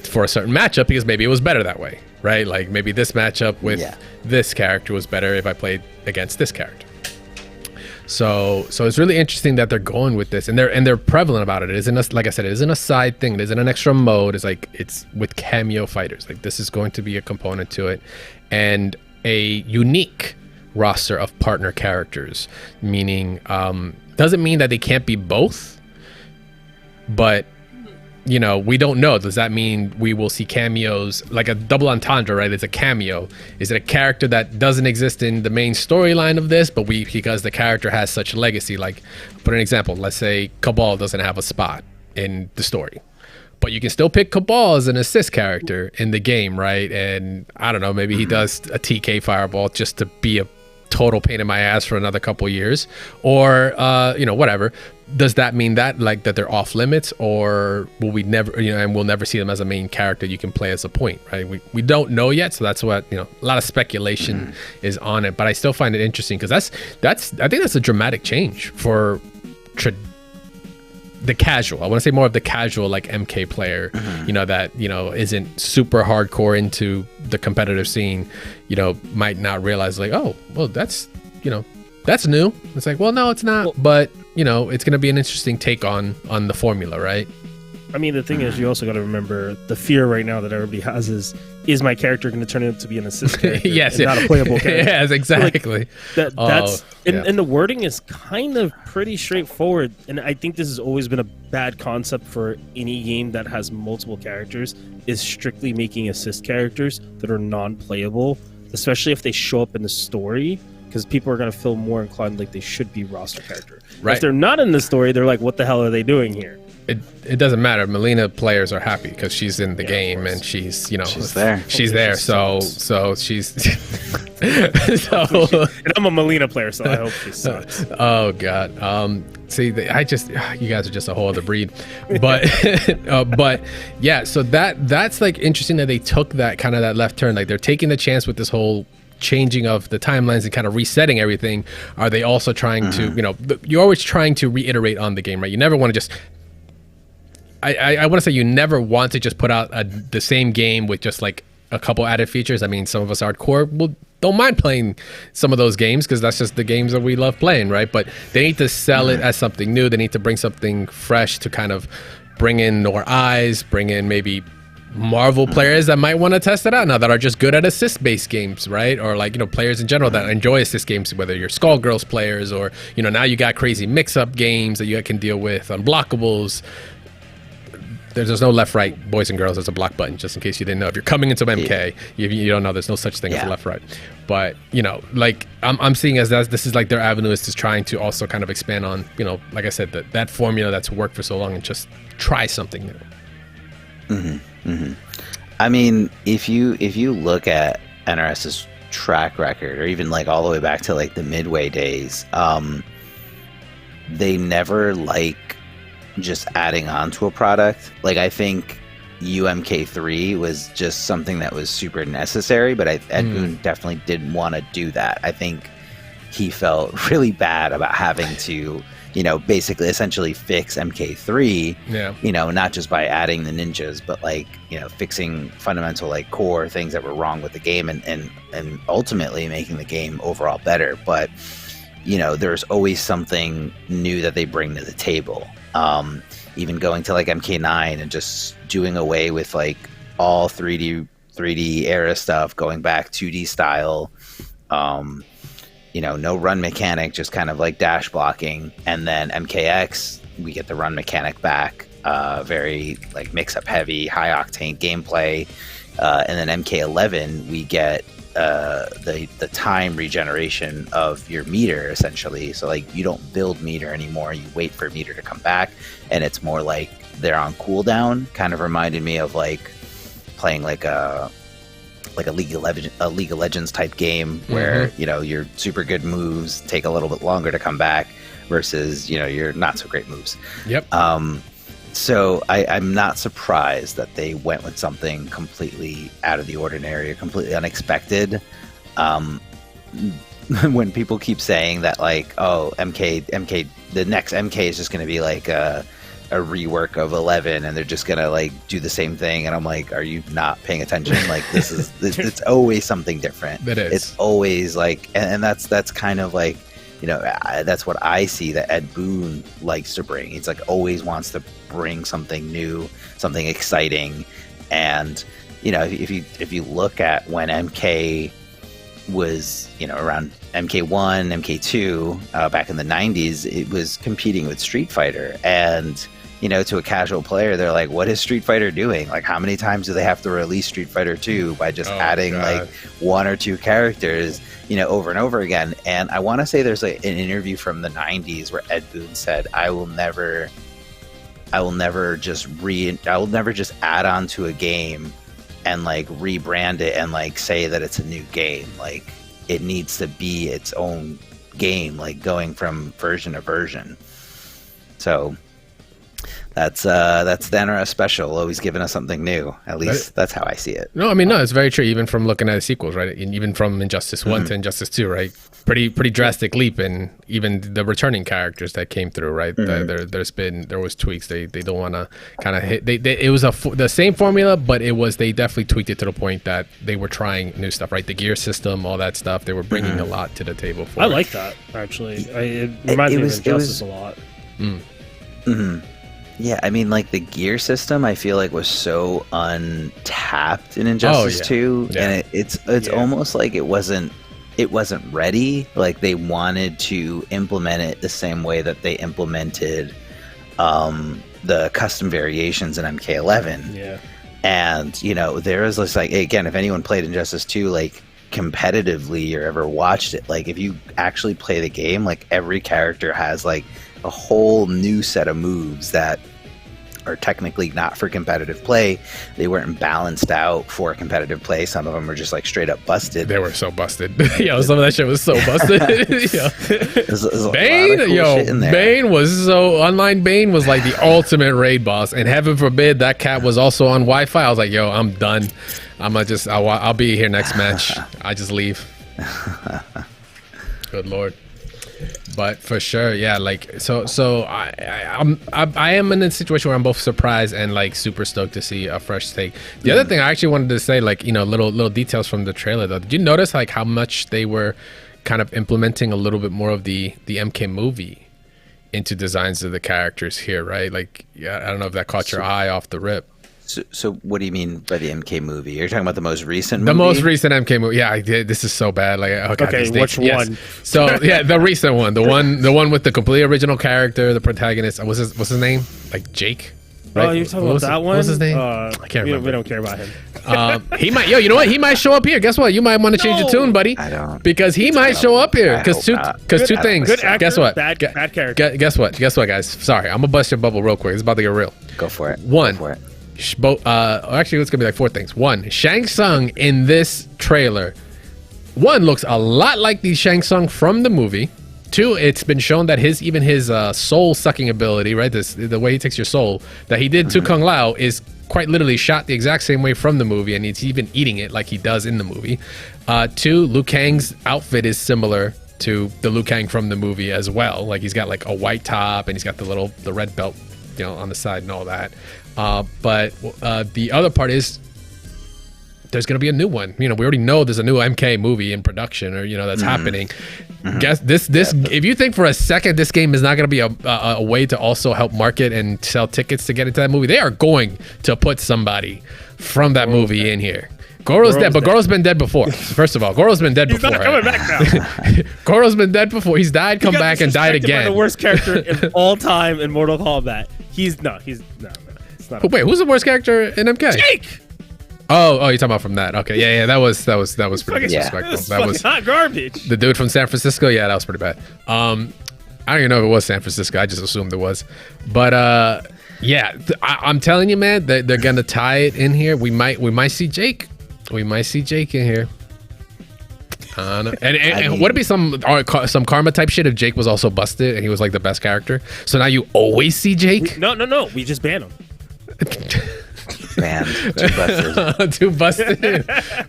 for a certain matchup because maybe it was better that way, right? Like maybe this matchup with this character was better if I played against this character. So it's really interesting that they're going with this, and they're prevalent about it. It isn't like I said, it isn't a side thing. It isn't an extra mode. It's like it's with cameo fighters. Like this is going to be a component to it, and a unique roster of partner characters, meaning doesn't mean that they can't be both, but we don't know. Does that mean we will see cameos like a double entendre, right? It's a cameo. Is it a character that doesn't exist in the main storyline of this, but because the character has such legacy? Like, put an example, let's say Cabal doesn't have a spot in the story, but you can still pick Cabal as an assist character in the game, right? And I don't know, maybe he does a TK Fireball just to be a total pain in my ass for another couple years, or whatever. Does that mean that that they're off limits, or will we never, and we'll never see them as a main character you can play as a point, right? We don't know yet, so that's what a lot of speculation is on it. But I still find it interesting because I think that's a dramatic change for the casual. I want to say more of the casual, like MK player, that isn't super hardcore into the competitive scene, might not realize like, oh, well, that's that's new. It's like, well, no, it's not, but it's going to be an interesting take on the formula, right? I mean, the thing is, you also got to remember the fear right now that everybody has is my character going to turn out to be an assist character yes, and not a playable character? Yes, exactly. And the wording is kind of pretty straightforward, and I think this has always been a bad concept for any game that has multiple characters, is strictly making assist characters that are non-playable, especially if they show up in the story, because people are going to feel more inclined like they should be roster character. Right. If they're not in the story, they're like, what the hell are they doing here? It doesn't matter. Melina players are happy because she's in the game and she's she's there. She's there. So she's and I'm a Melina player, so I hope she sucks. Oh God. See, you guys are just a whole other breed. But but yeah. So that's like interesting that they took that kind of that left turn. Like they're taking the chance with this whole changing of the timelines and kind of resetting everything. Are they also trying to you're always trying to reiterate on the game, right? You never want to just I want to say you never want to just put out the same game with just like a couple added features. I mean, some of us hardcore don't mind playing some of those games because that's just the games that we love playing, right? But they need to sell it as something new. They need to bring something fresh to kind of bring in more eyes, bring in maybe Marvel players that might want to test it out now, that are just good at assist-based games, right? Or like, you know, players in general that enjoy assist games, whether you're Skullgirls players or, you know, now you got crazy mix-up games that you can deal with, unblockables. There's no left, right, boys and girls. There's a block button, just in case you didn't know. If you're coming into MK, you don't know. There's no such thing as left, right. But, you know, like I'm seeing as that this is like their avenue is just trying to also kind of expand on, you know, like I said, that formula that's worked for so long and just try something new. I mean, if you look at NRS's track record, or even like all the way back to like the Midway days, they never like just adding on to a product. Like, I think UMK3 was just something that was super necessary, but Ed Boon definitely didn't want to do that. I think he felt really bad about having to, you know, basically essentially fix MK3, you know, not just by adding the ninjas, but like, you know, fixing fundamental like core things that were wrong with the game and ultimately making the game overall better. But, you know, there's always something new that they bring to the table. Even going to like MK9 and just doing away with like all 3D era stuff, going back 2D style, you know, no run mechanic, just kind of like dash blocking. And then MKX, we get the run mechanic back, very like mix up heavy, high octane gameplay. And then MK11, we get the time regeneration of your meter, essentially. So like you don't build meter anymore, you wait for meter to come back, and it's more like they're on cooldown. Kind of reminded me of like playing like a League of Legends type game where you know your super good moves take a little bit longer to come back versus, you know, your not so great moves. So I'm not surprised that they went with something completely out of the ordinary, or completely unexpected. When people keep saying that, like, oh, MK, the next MK is just going to be like a rework of 11, and they're just going to like do the same thing, and I'm like, are you not paying attention? Like, it's always something different. It is. It's always like, and that's kind of like, you know, that's what I see that Ed Boon likes to bring. He's like always wants to bring something new, something exciting. And, you know, if you look at when MK was, you know, around MK1, MK2, back in the 90s, it was competing with Street Fighter. And, you know, to a casual player, they're like, what is Street Fighter doing? Like, how many times do they have to release Street Fighter 2 by just adding like one or two characters, you know, over and over again? And I want to say there's like an interview from the 90s where Ed Boon said, I will never just add on to a game and like rebrand it and like say that it's a new game. Like, it needs to be its own game, like going from version to version. So that's the NRS special, always giving us something new. At least that's how I see it. No, I mean, no, it's very true. Even from looking at the sequels, right? And even from Injustice 1 to Injustice 2, right? Pretty drastic leap in even the returning characters that came through, right? There was tweaks. They don't want to kind of hit. It was the same formula, but they definitely tweaked it to the point that they were trying new stuff, right? The gear system, all that stuff. They were bringing a lot to the table for I like that, actually. It reminds me of Injustice a lot. Yeah, I mean, like the gear system, I feel like was so untapped in Injustice 2, and it's almost like it wasn't ready. Like they wanted to implement it the same way that they implemented the custom variations in MK11. Yeah, and you know, there is this, like, again, if anyone played Injustice 2 like competitively or ever watched it, like if you actually play the game, like every character has like a whole new set of moves that are technically not for competitive play. They weren't balanced out for competitive play. Some of them were just like straight up busted. They were so busted. Some of that shit was so busted. Bane was so online. Bane was like the ultimate raid boss, and heaven forbid that cat was also on Wi-Fi. I was like, yo, I'm done. I'll be here next match. I just leave. Good lord. But for sure, yeah, like so I am in a situation where I'm both surprised and like super stoked to see a fresh take. The other thing I actually wanted to say, like, you know, little details from the trailer though. Did you notice like how much they were kind of implementing a little bit more of the MK movie into designs of the characters here, right? Like, yeah, I don't know if that caught your eye off the rip. So what do you mean by the MK movie? You're talking about the most recent movie? The most recent MK movie. Yeah, this is so bad. Like, oh God, okay, which one? Yes. So yeah, the recent one, the one with the completely original character, the protagonist. What's his name? Like Jake. Right? Oh, you're talking about that one? What's his name? I can't remember. We don't care about him. He might. Yo, you know what? He might show up here. Guess what? You might want to change your tune, buddy. I don't. Because he might show up here. Because two things. Good actor, guess what? Bad character. Guess what, guys? Sorry, I'm gonna bust your bubble real quick. It's about to get real. Go for it. One. Go for it. Actually, it's gonna be like 4 things. One, Shang Tsung in this trailer. One, looks a lot like the Shang Tsung from the movie. Two, it's been shown that his soul sucking ability, right? The way he takes your soul that he did to Kung Lao is quite literally shot the exact same way from the movie, and he's even eating it like he does in the movie. Two, Liu Kang's outfit is similar to the Liu Kang from the movie as well. Like he's got like a white top and he's got the red belt, you know, on the side and all that. But the other part is there's going to be a new one. You know, we already know there's a new MK movie in production, or, you know, that's happening. Guess this if you think for a second this game is not going to be a way to also help market and sell tickets to get into that movie, they are going to put somebody from that movie in here. Goro's dead, but Goro's been dead before. First of all, Goro's been dead before. He's not coming back now. Goro's been dead before. He's died, come back, and died again. The worst character of all time in Mortal Kombat. He's no. It's not. Wait, who's the worst character in MK? Jake. Oh, you're talking about from that. Okay, yeah, that was pretty disrespectful. That was hot garbage. The dude from San Francisco, yeah, that was pretty bad. I don't even know if it was San Francisco. I just assumed it was. But yeah, I'm telling you, man, they're gonna tie it in here. We might see Jake. We might see Jake in here. And would it be some karma type shit if Jake was also busted and he was like the best character? So now you always see Jake? No. We just ban him. Banned. Too busted. Too busted.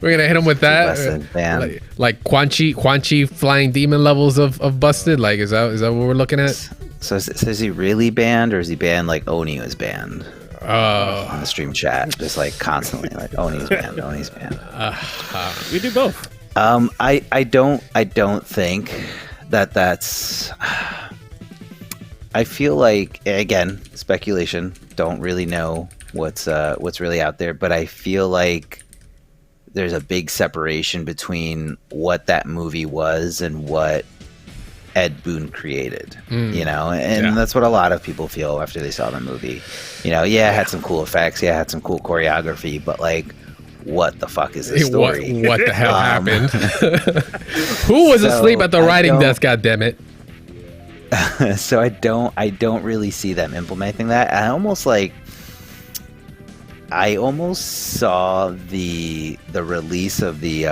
We're gonna hit him with that. Busted, banned. Like Quan Chi flying demon levels of busted. Like is that what we're looking at? So is he really banned, or is he banned like Oni was banned? On the stream chat, just like constantly, like Oni's banned. Oni's banned. We do both. I don't think that's. I feel like, again, speculation. Don't really know what's really out there, but I feel like there's a big separation between what that movie was and what Ed Boon created, you know, and that's what a lot of people feel after they saw the movie. You know, it had some cool effects, it had some cool choreography, but like, what the fuck is this story? What the hell happened? Who was asleep at the writing desk? God damn it! So I don't really see them implementing that. I almost saw the release of the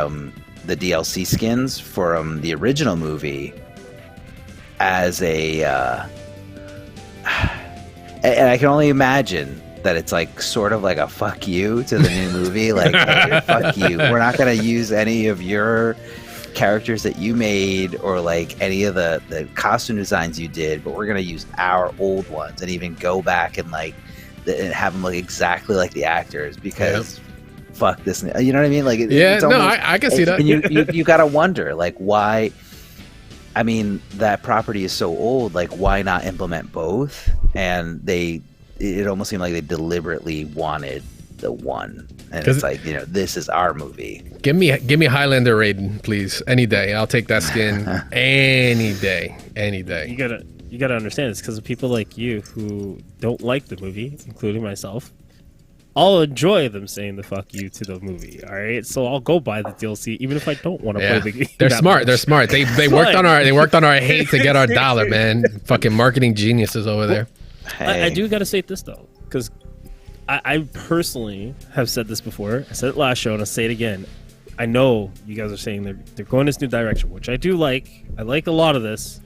DLC skins for the original movie as a and I can only imagine that it's like sort of like a fuck you to the new movie, like, hey, fuck you, we're not going to use any of your characters that you made or like any of the costume designs you did, but we're going to use our old ones and even go back and like and have them look exactly like the actors, because fuck this, you know what I mean? Like it's almost, I can see that. And you gotta wonder, like, why. I mean, that property is so old, like, why not implement both? And it almost seemed like they deliberately wanted the one, and it's like, you know, this is our movie. Give me Highlander Raiden, please, any day. I'll take that skin any day. You gotta understand, it's because of people like you who don't like the movie, including myself. I'll enjoy them saying the fuck you to the movie, all right? So I'll go buy the DLC even if I don't want to play the game. They're smart. They're smart. They worked on our hate to get our dollar, man. Fucking marketing geniuses over there. Hey. I do gotta say this though, because I personally have said this before. I said it last show and I'll say it again. I know you guys are saying they're going this new direction, which I do like. I like a lot of this.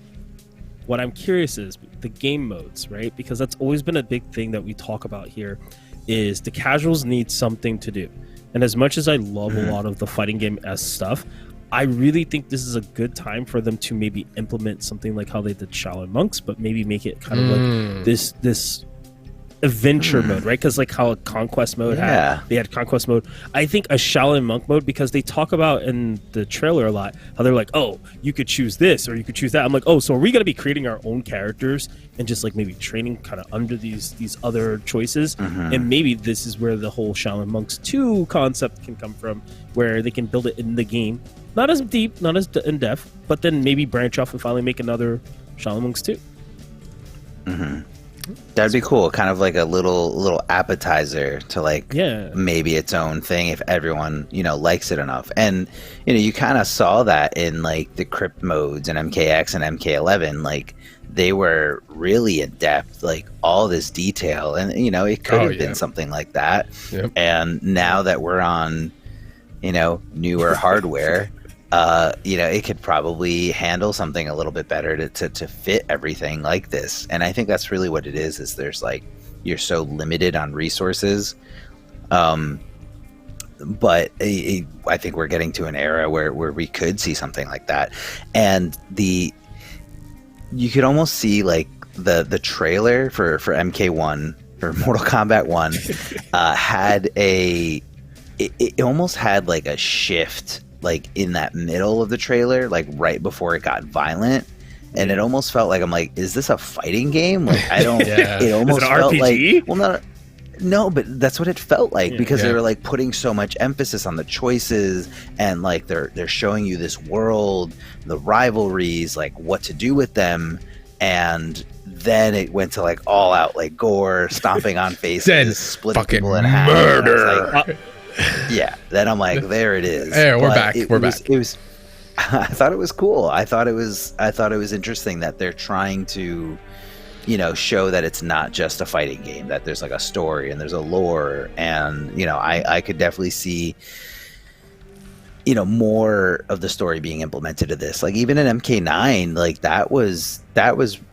What I'm curious is the game modes, right? Because that's always been a big thing that we talk about here, is the casuals need something to do. And as much as I love a lot of the fighting game-esque stuff, I really think this is a good time for them to maybe implement something like how they did Shaolin Monks, but maybe make it kind of like this adventure mode, right? Because like how a conquest mode they had conquest mode. I think a Shaolin Monk mode, because they talk about in the trailer a lot how they're like, oh, you could choose this or you could choose that. I'm like, oh, so are we gonna be creating our own characters and just like maybe training kind of under these other choices? And maybe this is where the whole Shaolin Monks 2 concept can come from, where they can build it in the game, not as deep, not as in depth, but then maybe branch off and finally make another Shaolin Monks 2. That'd be cool. Kind of like a little appetizer to like maybe its own thing if everyone, likes it enough. And, you kind of saw that in like the crypt modes and MKX and MK11. Like they were really in depth, like all this detail. And, it could have been something like that. Yep. And now that we're on, newer hardware, it could probably handle something a little bit better to fit everything like this. And I think that's really what it is there's like, you're so limited on resources. But I think we're getting to an era where we could see something like that. And you could almost see like the trailer for MK1, for Mortal Kombat 1, it almost had like a shift like in that middle of the trailer, like right before it got violent, and it almost felt like, I'm like, is this a fighting game? Like I don't. It almost felt RPG? Like, no, but that's what it felt like, because they were like putting so much emphasis on the choices, and like they're showing you this world, the rivalries, like what to do with them, and then it went to like all out like gore, stomping on faces, splitting people in half, murder. Then I'm like, there it is. Hey, we're back. We're back. It was. I thought it was cool. I thought it was interesting that they're trying to, show that it's not just a fighting game. That there's like a story and there's a lore, and I could definitely see, more of the story being implemented to this. Like even in MK9, like that was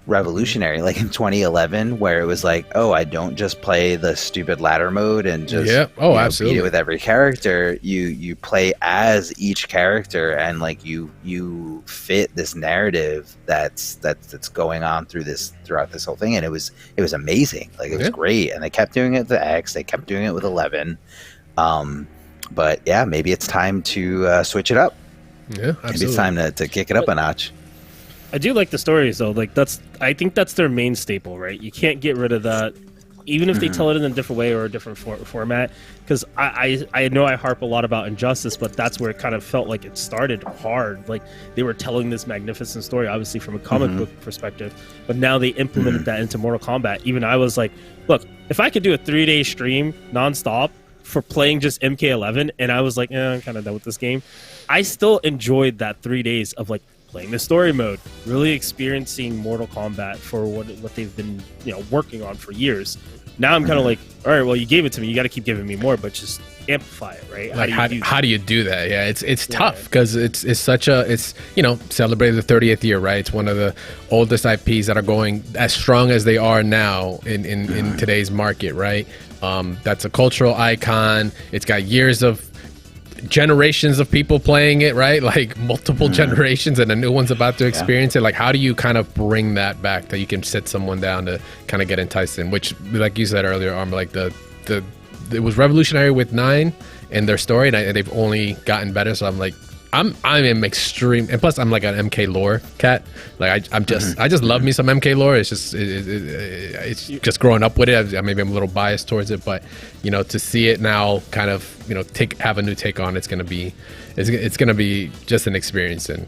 revolutionary. Like in 2011, where it was like, oh, I don't just play the stupid ladder mode and just absolutely beat it with every character. You play as each character, and like you fit this narrative that's going on throughout this whole thing. And it was amazing. Like it was great. And they kept doing it with the X. They kept doing it with 11. But yeah, maybe it's time to switch it up. Yeah, absolutely. Maybe it's time to kick it up a notch. I do like the stories though. Like I think that's their main staple, right? You can't get rid of that, even if they tell it in a different way or a different format. Because I know I harp a lot about Injustice, but that's where it kind of felt like it started hard. Like they were telling this magnificent story, obviously from a comic book perspective, but now they implemented that into Mortal Kombat. Even I was like, look, if I could do a 3-day stream nonstop for playing just MK11, and I was like, I'm kind of done with this game, I still enjoyed that 3 days of like playing the story mode, really experiencing Mortal Kombat for what they've been working on for years. Now I'm kind of like, all right, well, you gave it to me, you got to keep giving me more, but just amplify it, right? How do you do that? Yeah, it's tough, because it's celebrated the 30th year, right? It's one of the oldest IPs that are going as strong as they are now in today's market, right? That's a cultural icon. It's got generations of people playing it, right? Like multiple generations, and a new one's about to experience it. Like, how do you kind of bring that back, that you can sit someone down to kind of get enticed in? Which, like you said earlier, Arma, like it was revolutionary with 9 and their story, and they've only gotten better. So I'm like, I'm in extreme, and plus I'm like an MK lore cat. Like I just love me some MK lore. It's just it's just growing up with it. Maybe I'm a little biased towards it, but to see it now, kind of have a new take on it's gonna be just an experience. And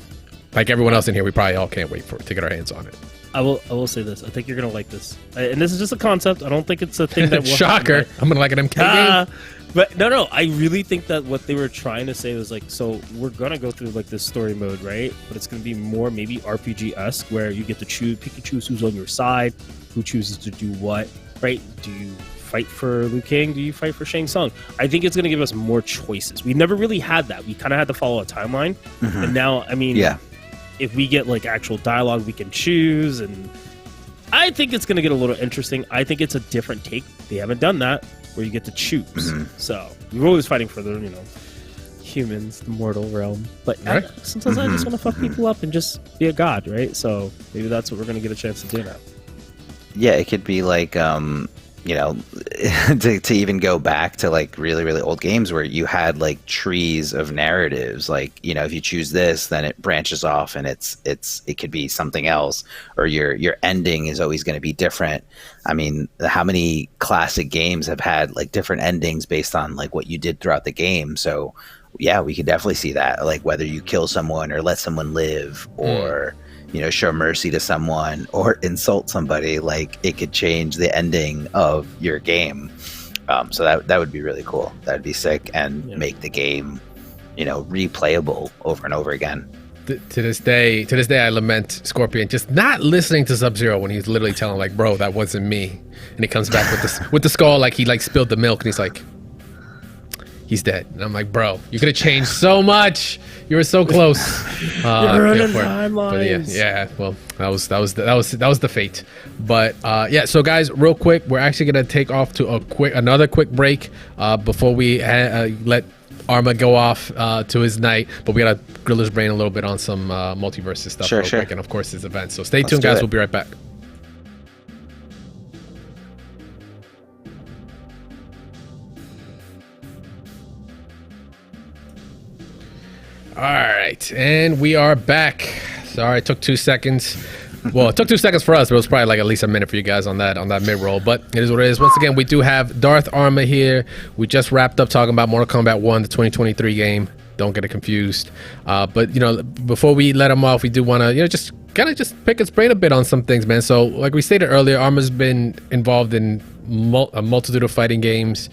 like everyone else in here, we probably all can't wait to get our hands on it. I will say this. I think you're gonna like this, and this is just a concept. I don't think it's a thing that will shocker. I'm gonna like an MK game. But no, I really think that what they were trying to say was like, so we're gonna go through like this story mode, right? But it's gonna be more maybe RPG-esque, where you get to pick and choose who's on your side, who chooses to do what, right? Do you fight for Liu Kang? Do you fight for Shang Tsung? I think it's gonna give us more choices. We never really had that. We kind of had to follow a timeline, and now, if we get like actual dialogue, we can choose, and I think it's gonna get a little interesting. I think it's a different take. They haven't done that, where you get to choose. So we're always fighting for the humans, the mortal realm. But Right. sometimes I just want to fuck people up and just be a god, right? So maybe that's what we're going to get a chance to do now. Yeah, it could be like, you know, to even go back to like really, really old games where you had like trees of narratives. Like, you know, if you choose this, then it branches off and it could be something else, or your ending is always going to be different. I mean, how many classic games have had like different endings based on like what you did throughout the game? So yeah, we could definitely see that, like whether you kill someone or let someone live, or you know, show mercy to someone or insult somebody, like it could change the ending of your game. So that would be really cool. That would be sick, and make the game, you know, replayable over and over again. To this day, I lament Scorpion just not listening to Sub-Zero when he's literally telling like, bro, that wasn't me. And he comes back with the skull, like he like spilled the milk, and he's like, he's dead. And I'm like, bro, you could have changed so much. You were so close. You're running timelines. Yeah. Well, that was the fate. But yeah. So guys, real quick, we're actually gonna take off to another quick break before we let Arma go off to his night. But we gotta grill his brain a little bit on some Multiversus stuff real quick, and of course his events. So stay tuned, guys. We'll be right back. All right, and we are back. Sorry, it took 2 seconds. Well, it took 2 seconds for us, but it was probably like at least a minute for you guys on that mid-roll. But it is what it is. Once again, we do have Darth Arma here. We just wrapped up talking about Mortal Kombat 1, the 2023 game. Don't get it confused. But, you know, before we let him off, we do want to, you know, just kind of just pick his brain a bit on some things, man. So, like we stated earlier, Arma's been involved in a multitude of fighting games,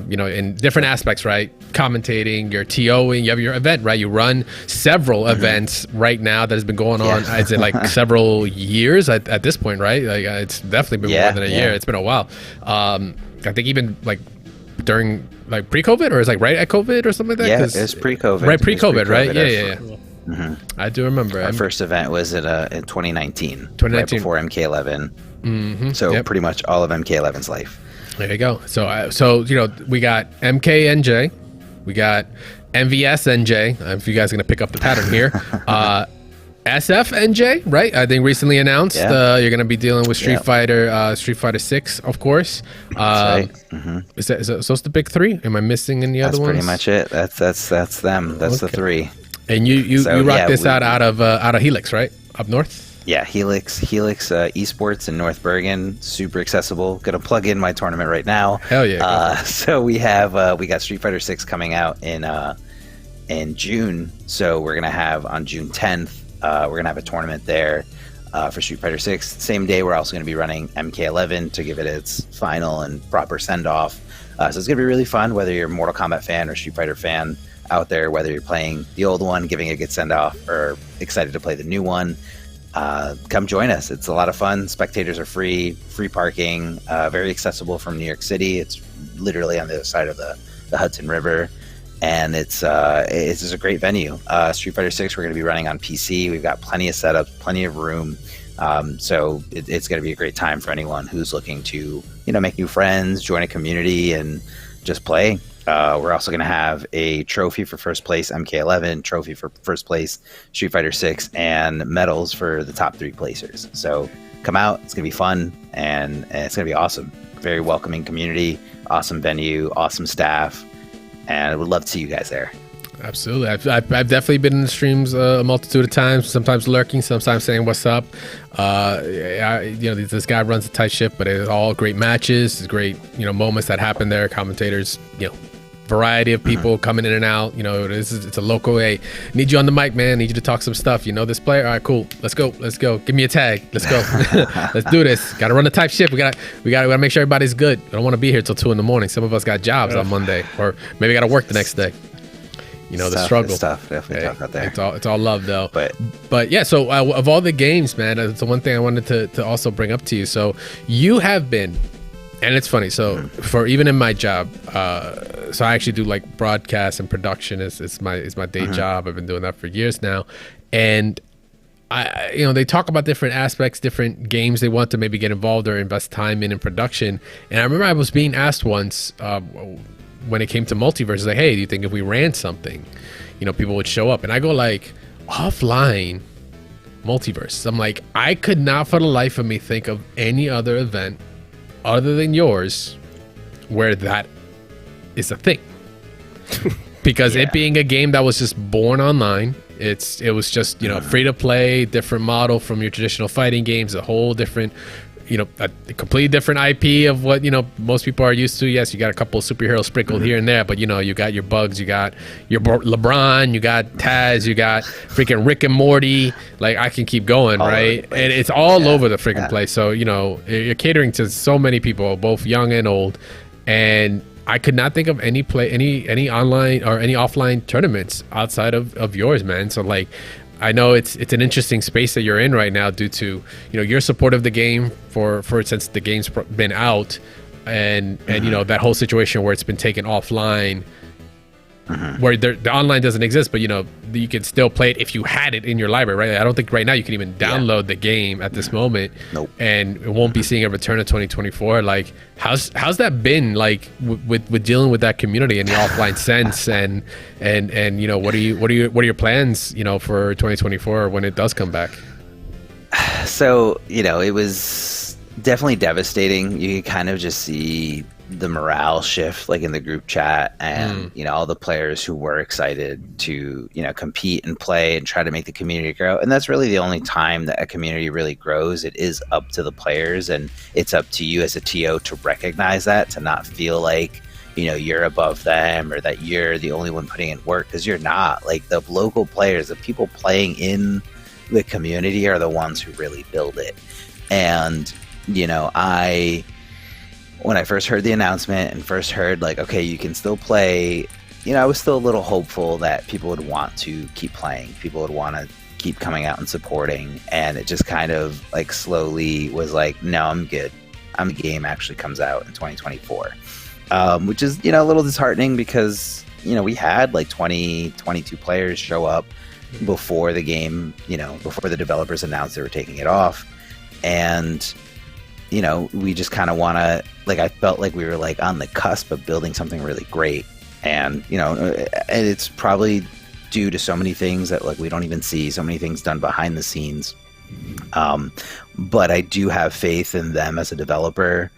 you know, in different aspects, right? Commentating, you're TOing, you have your event, right? You run several events right now that has been going on, I'd say like several years at this point, right? Like it's definitely been more than a year. It's been a while. I think even like during like pre-COVID, or is like right at COVID or something like that? Yeah, it was pre-COVID. Right, pre-COVID, right? Yeah. I do remember. Our first event was in 2019, right before MK11. So pretty much all of MK11's life. There you go. So you know, we got MKNJ, we got MVSNJ. If you guys are gonna pick up the pattern here, SFNJ, right? I think recently announced you're gonna be dealing with Street Fighter 6, of course. That's right. Is that so? It's the big three. Am I missing any other ones? That's pretty much it. That's them. That's the three. And you rock this out of Helix, right? Up north. Yeah, Helix Esports in North Bergen, super accessible. Gonna plug in my tournament right now. Hell yeah! So we got Street Fighter 6 coming out in June. So we're gonna have on June 10th. We're gonna have a tournament there for Street Fighter 6. Same day, we're also gonna be running MK11 to give it its final and proper send off. So it's gonna be really fun, whether you're a Mortal Kombat fan or Street Fighter fan out there, whether you're playing the old one, giving it a good send off, or excited to play the new one. Come join us. It's a lot of fun. Spectators are free parking, very accessible from New York City. It's literally on the other side of the Hudson River, and it's just a great venue. Street Fighter 6 we're going to be running on PC. We've got plenty of setups, plenty of room, so it's going to be a great time for anyone who's looking to, you know, make new friends, join a community, and just play. We're also going to have a trophy for first place MK11, trophy for first place Street Fighter 6, and medals for the top 3 placers. So come out. It's going to be fun, and it's going to be awesome. Very welcoming community, awesome venue, awesome staff, and I would love to see you guys there. Absolutely. I've definitely been in the streams a multitude of times, sometimes lurking, sometimes saying what's up. You know, this guy runs a tight ship, but it's all great matches. It's great, you know, moments that happen there. Commentators, you know, variety of people coming in and out. You know, it's a local. Hey, need you on the mic, man. Need you to talk some stuff. You know this player? All right, cool. Let's go. Give me a tag. Let's go. Let's do this. Got to run the type shift. We gotta make sure everybody's good. I don't want to be here till 2 a.m. Some of us got jobs on Monday, or maybe got to work the next day. You know, the struggle. It's tough. Definitely tough out there. It's all love though. But yeah. So of all the games, man, it's the one thing I wanted to also bring up to you. So you have been. And it's funny, so for even in my job, so I actually do like broadcast and production. It's my day job. I've been doing that for years now, and you know, they talk about different aspects, different games they want to maybe get involved or invest time in production. And I remember I was being asked once, when it came to Multiversus, like, hey, do you think if we ran something, you know, people would show up? And I go like, offline Multiverse. I'm like, I could not for the life of me think of any other event other than yours where that is a thing. Because it being a game that was just born online, it was just, you know, free to play, different model from your traditional fighting games, a whole different, you know, a completely different IP of what, you know, most people are used to. Yes, you got a couple of superheroes sprinkled here and there, but, you know, you got your Bugs, you got your LeBron, you got Taz, you got freaking Rick and Morty. Like, I can keep going, all right? And it's all over the freaking place. So, you know, you're catering to so many people, both young and old. And I could not think of any online or any offline tournaments outside of yours, man. So, like, I know it's an interesting space that you're in right now due to, you know, your support of the game for since the game's been out, and you know, that whole situation where it's been taken offline, where the online doesn't exist, but, you know, you can still play it if you had it in your library, right? I don't think right now you can even download the game at this moment. Nope. And it won't be seeing a return in 2024. Like, how's that been, like, with dealing with that community in the offline sense, and you know, what are your plans, you know, for 2024 when it does come back? So, you know, it was definitely devastating. You could kind of just see the morale shift, like in the group chat, and you know, all the players who were excited to, you know, compete and play and try to make the community grow. And that's really the only time that a community really grows. It is up to the players, and it's up to you as a TO to recognize that, to not feel like, you know, you're above them or that you're the only one putting in work, because you're not. Like, the local players, the people playing in the community are the ones who really build it. And, you know, when I first heard the announcement and first heard, like, okay, you can still play, you know, I was still a little hopeful that people would want to keep playing. People would want to keep coming out and supporting. And it just kind of, like, slowly was like, no, I'm good. The game actually comes out in 2024. Which is, you know, a little disheartening because, you know, we had like 22 players show up before the game, you know, before the developers announced they were taking it off. And, you know, we just kind of want to, like, I felt like we were, like, on the cusp of building something really great. And, you know, and it's probably due to so many things that, like, we don't even see, so many things done behind the scenes. But I do have faith in them as a developer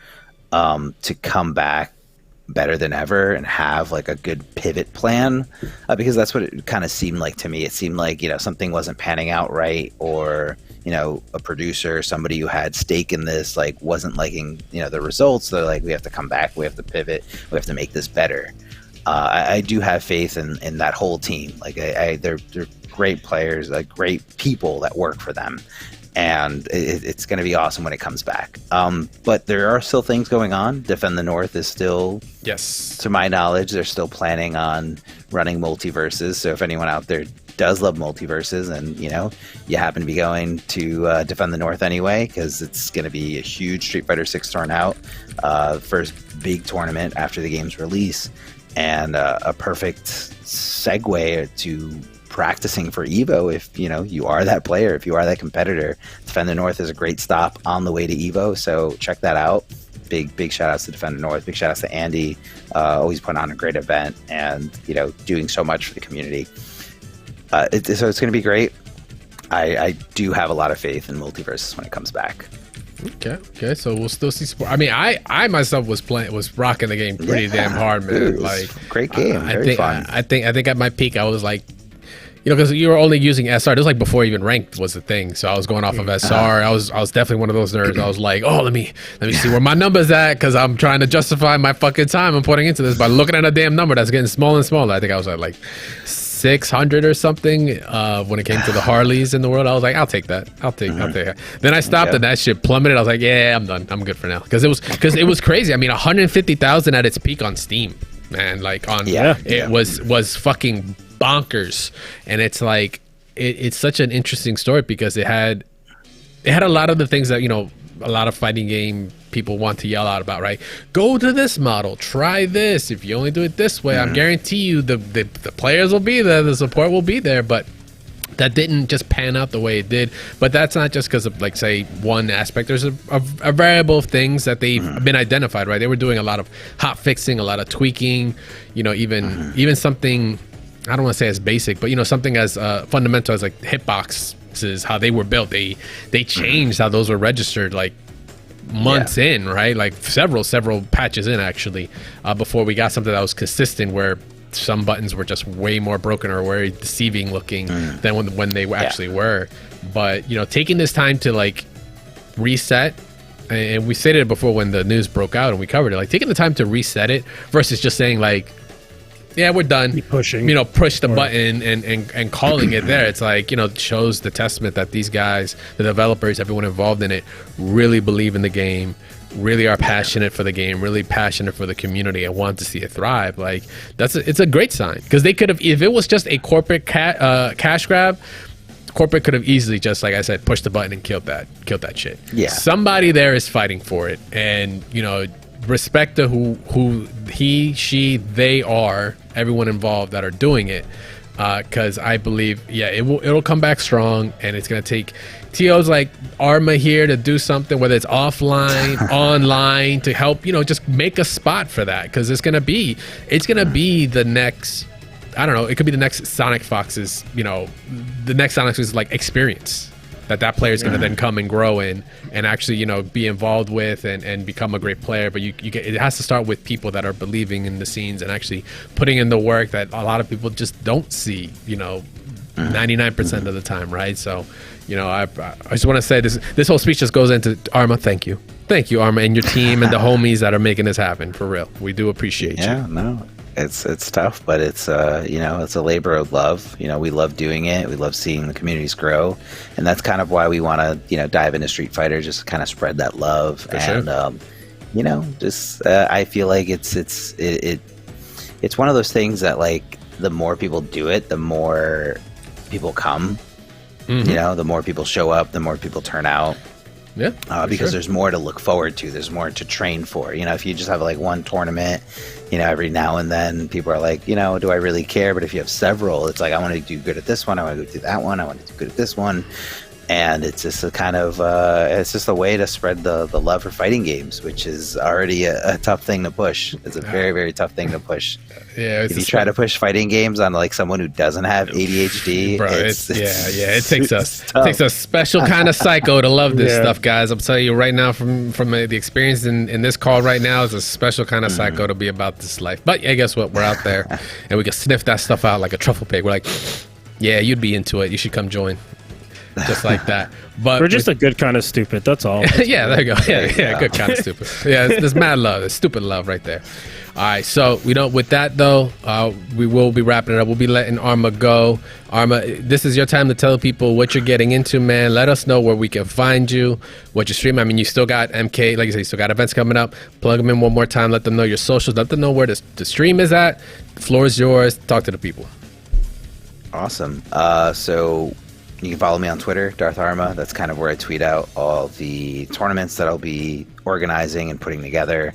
to come back better than ever and have, like, a good pivot plan, because that's what it kind of seemed like to me. It seemed like, you know, something wasn't panning out right, or, you know, a producer, somebody who had stake in this, like, wasn't liking, you know, the results. They're like, we have to come back, we have to pivot, we have to make this better. I do have faith in that whole team. Like, they're great players, like, great people that work for them. And it's going to be awesome when it comes back. But there are still things going on. Defend the North is still, yes, to my knowledge, they're still planning on running Multiversus. So if anyone out there does love Multiversus, and, you know, you happen to be going to Defend the North anyway, because it's going to be a huge Street Fighter 6 turnout, first big tournament after the game's release, and a perfect segue to practicing for Evo. If, you know, you are that player, if you are that competitor, Defend the North is a great stop on the way to Evo, so check that out. Big shout outs to Defend the North, big shout outs to Andy, always putting on a great event, and, you know, doing so much for the community. So it's going to be great. I do have a lot of faith in Multiversus when it comes back. Okay, so we'll still see support. I mean, I myself was rocking the game pretty damn hard, man. Dude, like, great game, very fun. I think at my peak I was like, you know, because you were only using SR. This was like before even ranked was a thing. So I was going off of SR. I was definitely one of those nerds. I was like, oh, let me see where my number's at, because I'm trying to justify my fucking time I'm putting into this by looking at a damn number that's getting smaller and smaller. I think I was at like 600 or something when it came to the Harleys in the world. I was like, I'll take that. I'll take that. Then I stopped and that shit plummeted. I was like, yeah, I'm done. I'm good for now. Because it was crazy. I mean, 150,000 at its peak on Steam, man. Like it was fucking bonkers. And it's like it's such an interesting story because it had a lot of the things that, you know, a lot of fighting game people want to yell out about, right? Go to this model, try this. If you only do it this way, I guarantee you the players will be there, the support will be there. But that didn't just pan out the way it did. But that's not just because of, like, say, one aspect. There's a variable of things that they've been identified, right? They were doing a lot of hot fixing, a lot of tweaking, you know, even something, I don't want to say as basic, but, you know, something as fundamental as, like, hitboxes, how they were built. They changed how those were registered, like, months in, right? Like several patches in, actually, before we got something that was consistent, where some buttons were just way more broken or very deceiving looking than when they actually were. But, you know, taking this time to, like, reset, and we stated it before when the news broke out and we covered it, like, taking the time to reset it versus just saying, like, yeah, we're done. Keep pushing. You know, push the button and calling it there. It's like, you know, shows the testament that these guys, the developers, everyone involved in it, really believe in the game, really are passionate for the game, really passionate for the community, and want to see it thrive. Like, it's a great sign, because they could have, if it was just a corporate cash grab, corporate could have easily just, like I said, pushed the button and killed that shit. Yeah. Somebody there is fighting for it, and, you know, respect to who he, she, they are, everyone involved that are doing it, because I believe, it'll come back strong, and it's gonna take TOs like Arma here to do something, whether it's offline, online, to help, you know, just make a spot for that, because it's gonna be the next, I don't know, it could be the next Sonic Fox's, you know, the next Sonic Fox's, like, experience that player is going to then come and grow in and actually, you know, be involved with and become a great player. But you get, it has to start with people that are believing in the scenes and actually putting in the work that a lot of people just don't see, you know, 99% of the time, right? So, you know, I just want to say this whole speech just goes into Arma. Thank you, Arma, and your team and the homies that are making this happen, for real. We do appreciate you. Yeah, no. It's tough, but it's you know, it's a labor of love. You know, we love doing it. We love seeing the communities grow, and that's kind of why we want to, you know, dive into Street Fighter, just to kind of spread that love. For and sure. You know, just I feel like it's one of those things that, like, the more people do it, the more people come. You know, the more people show up, the more people turn out. Yeah, because there's more to look forward to. There's more to train for. You know, if you just have, like, one tournament, you know, every now and then, people are like, you know, do I really care? But if you have several, it's like, I want to do good at this one, I want to do that one, I want to do good at this one. And it's just a kind of, it's just a way to spread the love for fighting games, which is already a tough thing to push. It's a very, very tough thing to push. Yeah, if you try to push fighting games on, like, someone who doesn't have ADHD, bro, it takes a special kind of psycho to love this stuff, guys. I'm telling you right now, from the experience in this call right now, is a special kind of psycho to be about this life. But yeah, guess what? We're out there, and we can sniff that stuff out like a truffle pig. We're like, yeah, you'd be into it. You should come join. Just like that. But we're just a good kind of stupid, that's all. Yeah, there you go. Yeah, good kind of stupid. Yeah, there's mad love. There's stupid love right there. All right, so with that though, we will be wrapping it up. We'll be letting Arma go. Arma, this is your time to tell people what you're getting into, man. Let us know where we can find you, what you stream. I mean, you still got MK, like you said, you still got events coming up. Plug them in one more time. Let them know your socials. Let them know where the stream is at. The floor is yours. Talk to the people. Awesome. So you can follow me on Twitter, DarthArma. That's kind of where I tweet out all the tournaments that I'll be organizing and putting together.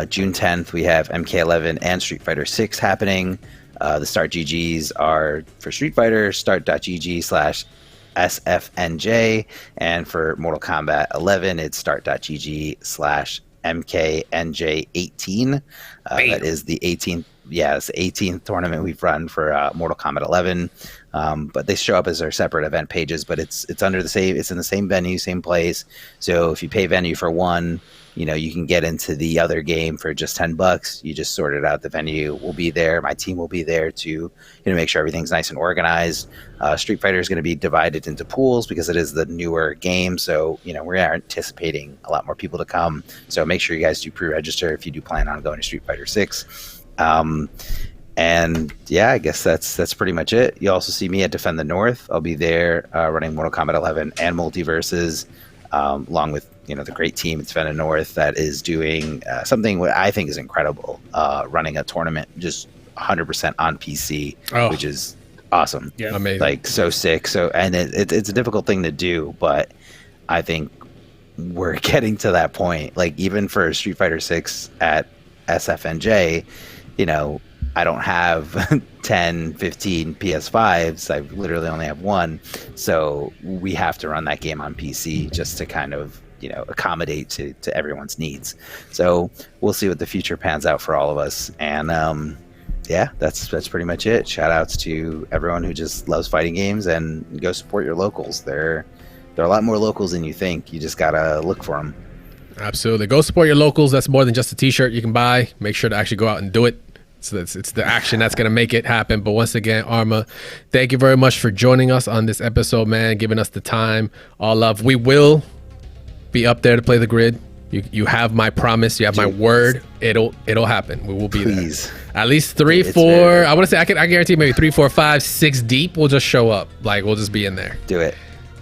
June 10th, we have MK11 and Street Fighter 6 happening. The start GGs are for Street Fighter, start.gg/SFNJ, and for Mortal Kombat 11, it's start.gg/MKNJ18. That is the 18th. Yeah, it's the 18th tournament we've run for Mortal Kombat 11. But they show up as their separate event pages, but it's under the same, it's in the same venue, same place. So if you pay venue for one, you know, you can get into the other game for just $10. You just sort it out. The venue will be there. My team will be there to, you know, make sure everything's nice and organized. Street Fighter is going to be divided into pools because it is the newer game. So, you know, we are anticipating a lot more people to come. So make sure you guys do pre-register if you do plan on going to Street Fighter 6. And yeah, I guess that's pretty much it. You also see me at Defend the North. I'll be there running Mortal Kombat 11 and Multiversus, along with, you know, the great team at Defend the North that is doing something what I think is incredible, running a tournament just 100% on PC, which is awesome. Yeah, amazing. Like, so sick. So, and it's a difficult thing to do, but I think we're getting to that point. Like, even for Street Fighter 6 at SFNJ, you know, I don't have 10, 15 PS5s. I literally only have one. So we have to run that game on PC just to kind of, accommodate to everyone's needs. So we'll see what the future pans out for all of us. And yeah, that's pretty much it. Shout outs to everyone who just loves fighting games, and go support your locals. There are a lot more locals than you think. You just gotta look for them. Absolutely. Go support your locals. That's more than just a t-shirt you can buy. Make sure to actually go out and do it. So it's the action that's going to make it happen. But once again, Arma, thank you very much for joining us on this episode, man, giving us the time. All love. We will be up there to play the grid. You have my promise. You have my word. It'll happen. We will be there. At least 3, 4. I want to say I guarantee maybe 3, 4, 5, 6 deep. We'll just show up. Like, we'll just be in there. Do it.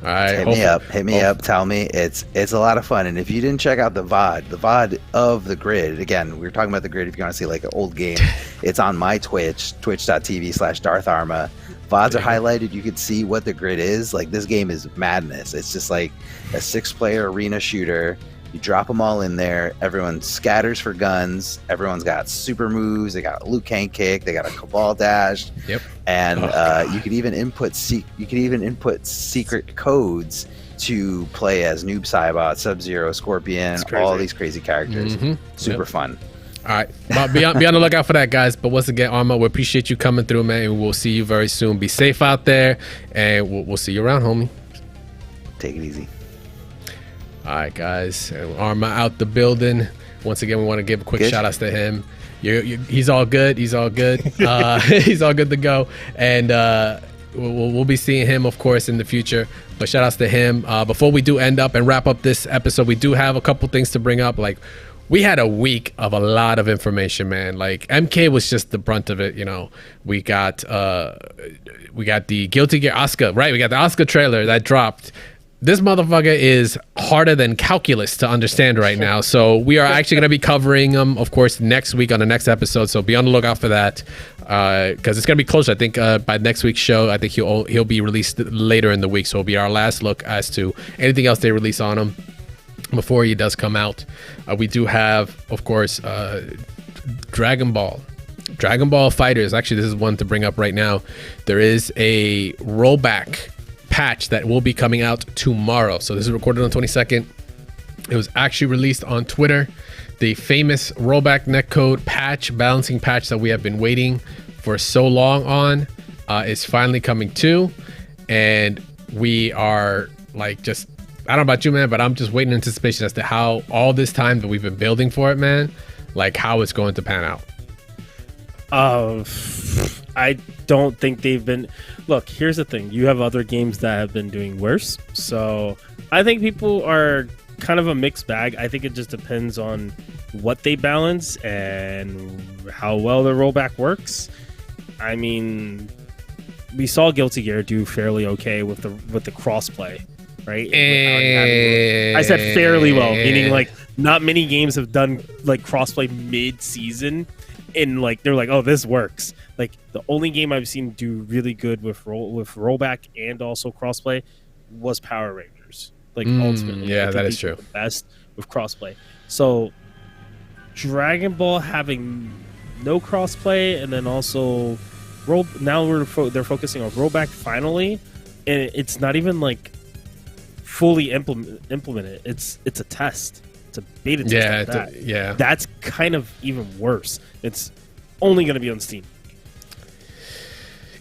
All right. Hit me up. Tell me. It's a lot of fun. And if you didn't check out the VOD of the grid, again, we were talking about the grid. If you want to see like an old game, it's on my Twitch, twitch.tv/DarthArma. VODs are highlighted. You can see what the grid is. Like, this game is madness. It's just like a 6-player arena shooter. You drop them all in there. Everyone scatters for guns. Everyone's got super moves. They got a Liu Kang kick. They got a Cabal dash. Yep. And you could even input secret codes to play as Noob Saibot, Sub-Zero, Scorpion, all these crazy characters. Super fun. All right. Well, be on the lookout for that, guys. But once again, Arma, we appreciate you coming through, man. And we'll see you very soon. Be safe out there, and we'll see you around, homie. Take it easy. All right, guys. Arma out the building. Once again, we want to give a quick shout outs to him. He's all good. He's all good. He's all good to go. And we'll be seeing him, of course, in the future. But shout outs to him. Before we do end up and wrap up this episode, we do have a couple things to bring up. Like, we had a week of a lot of information, man. Like, MK was just the brunt of it. We got the Guilty Gear Asuka, right? We got the Asuka trailer that dropped. This motherfucker is harder than calculus to understand right now. So we are actually going to be covering him, of course, next week on the next episode. So be on the lookout for that, because it's going to be close. I think by next week's show, I think he'll be released later in the week. So it'll be our last look as to anything else they release on him before he does come out. We do have, of course, Dragon Ball Fighters. Actually, this is one to bring up right now. There is a rollback patch that will be coming out tomorrow. So this is recorded on 22nd. It was actually released on Twitter. The famous rollback netcode patch, balancing patch that we have been waiting for so long on, is finally coming too. And we are like, just, I don't know about you, man, but I'm just waiting in anticipation as to how all this time that we've been building for it, man, like how it's going to pan out. I don't think they've been. Look, here's the thing. You have other games that have been doing worse. So I think people are kind of a mixed bag. I think it just depends on what they balance and how well the rollback works. I mean, we saw Guilty Gear do fairly okay with the crossplay, right? I said fairly well, meaning like not many games have done like crossplay mid-season. And like they're like, oh, this works. Like the only game I've seen do really good with rollback and also crossplay was Power Rangers. Like ultimately, yeah, that is true. The best with crossplay. So Dragon Ball having no crossplay, and then also now they're focusing on rollback finally, and it's not even like fully implemented. It's a test. It's a beta test. Yeah. That's kind of even worse. It's only going to be on Steam.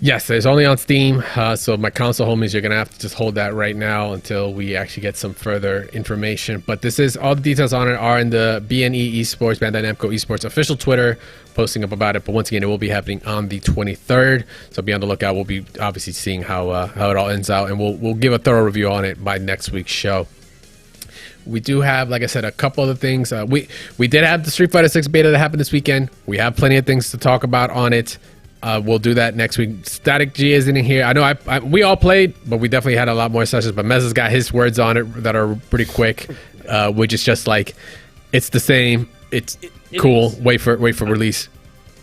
Yes, it's only on Steam. So my console homies, you're going to have to just hold that right now until we actually get some further information. But this is, all the details on it are in the BNE Esports, Bandai Namco Esports official Twitter, posting up about it. But once again, it will be happening on the 23rd. So be on the lookout. We'll be obviously seeing how it all ends out. And we'll give a thorough review on it by next week's show. We do have, like I said, a couple other things. We did have the Street Fighter 6 beta that happened this weekend. We have plenty of things to talk about on it. We'll do that next week. Static G isn't in here. I know we all played, but we definitely had a lot more sessions. But Mez has got his words on it that are pretty quick, which is just like, it's the same. It's cool. Wait for release.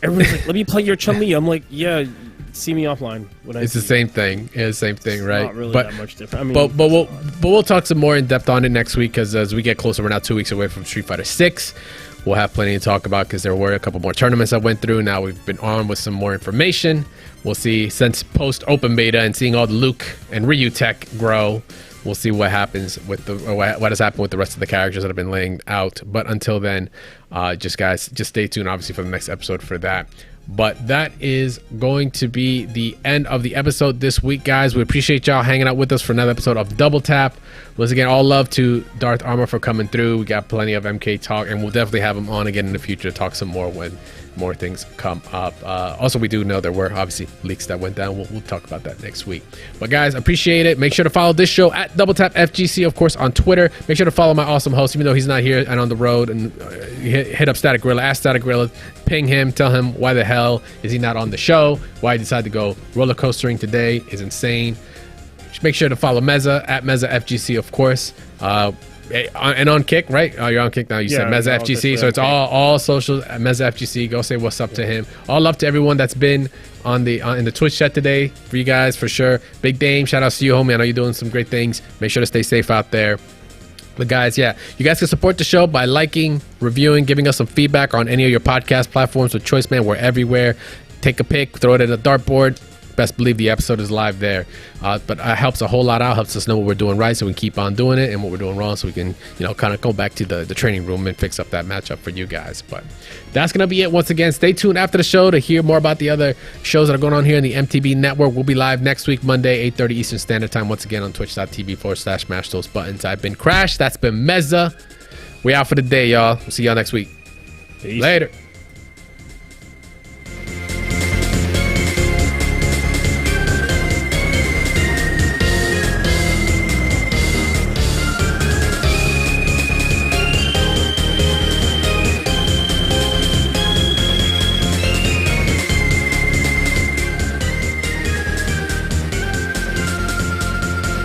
Everyone's like, let me play your Chun-Li. I'm like, yeah, see me offline. It's the same thing. It's the same thing, right? Not really that much different. I mean, but we'll talk some more in depth on it next week, because as we get closer, we're now 2 weeks away from Street Fighter 6. we'll have plenty to talk about because there were a couple more tournaments that went through. Now we've been on with some more information. We'll see, since post open beta and seeing all the Luke and Ryu tech grow, we'll see what happens with what has happened with the rest of the characters that have been laying out. But until then, just stay tuned, obviously, for the next episode for that. But that is going to be the end of the episode this week, guys. We appreciate y'all hanging out with us for another episode of Double Tap. Once again, all love to Darth Arma for coming through. We got plenty of MK talk, and we'll definitely have him on again in the future to talk some more when more things come up. Also, we do know there were obviously leaks that went down. We'll talk about that next week. But guys, appreciate it. Make sure to follow this show at Double Tap FGC, of course, on Twitter. Make sure to follow my awesome host, even though he's not here and on the road. And hit up Static Gorilla, ask Static Gorilla, ping him, tell him why the hell is he not on the show, why he decided to go roller coastering today is insane. Make sure to follow Meza at Meza FGC, of course. And on Kick, right? Oh, you're on Kick now. You said Meza FGC, so it's all social at Meza FGC. Go say what's up to him. All love to everyone that's been on the in the Twitch chat today for you guys, for sure. Big Dame, shout out to you, homie. I know you're doing some great things. Make sure to stay safe out there. But guys, yeah, you guys can support the show by liking, reviewing, giving us some feedback on any of your podcast platforms with Choice Man. We're everywhere. Take a pic, throw it in a dartboard. Best believe the episode is live there. But it helps a whole lot out, helps us know what we're doing right so we can keep on doing it, and what we're doing wrong so we can, kind of go back to the training room and fix up that matchup for you guys. But that's going to be it. Once again, stay tuned after the show to hear more about the other shows that are going on here in the MTB network. We'll be live next week, Monday, 8:30 Eastern Standard Time, once again on twitch.tv/smash those buttons. I've been Crash. That's been Meza. We out for the day, y'all. We'll see y'all next week. Peace. Later.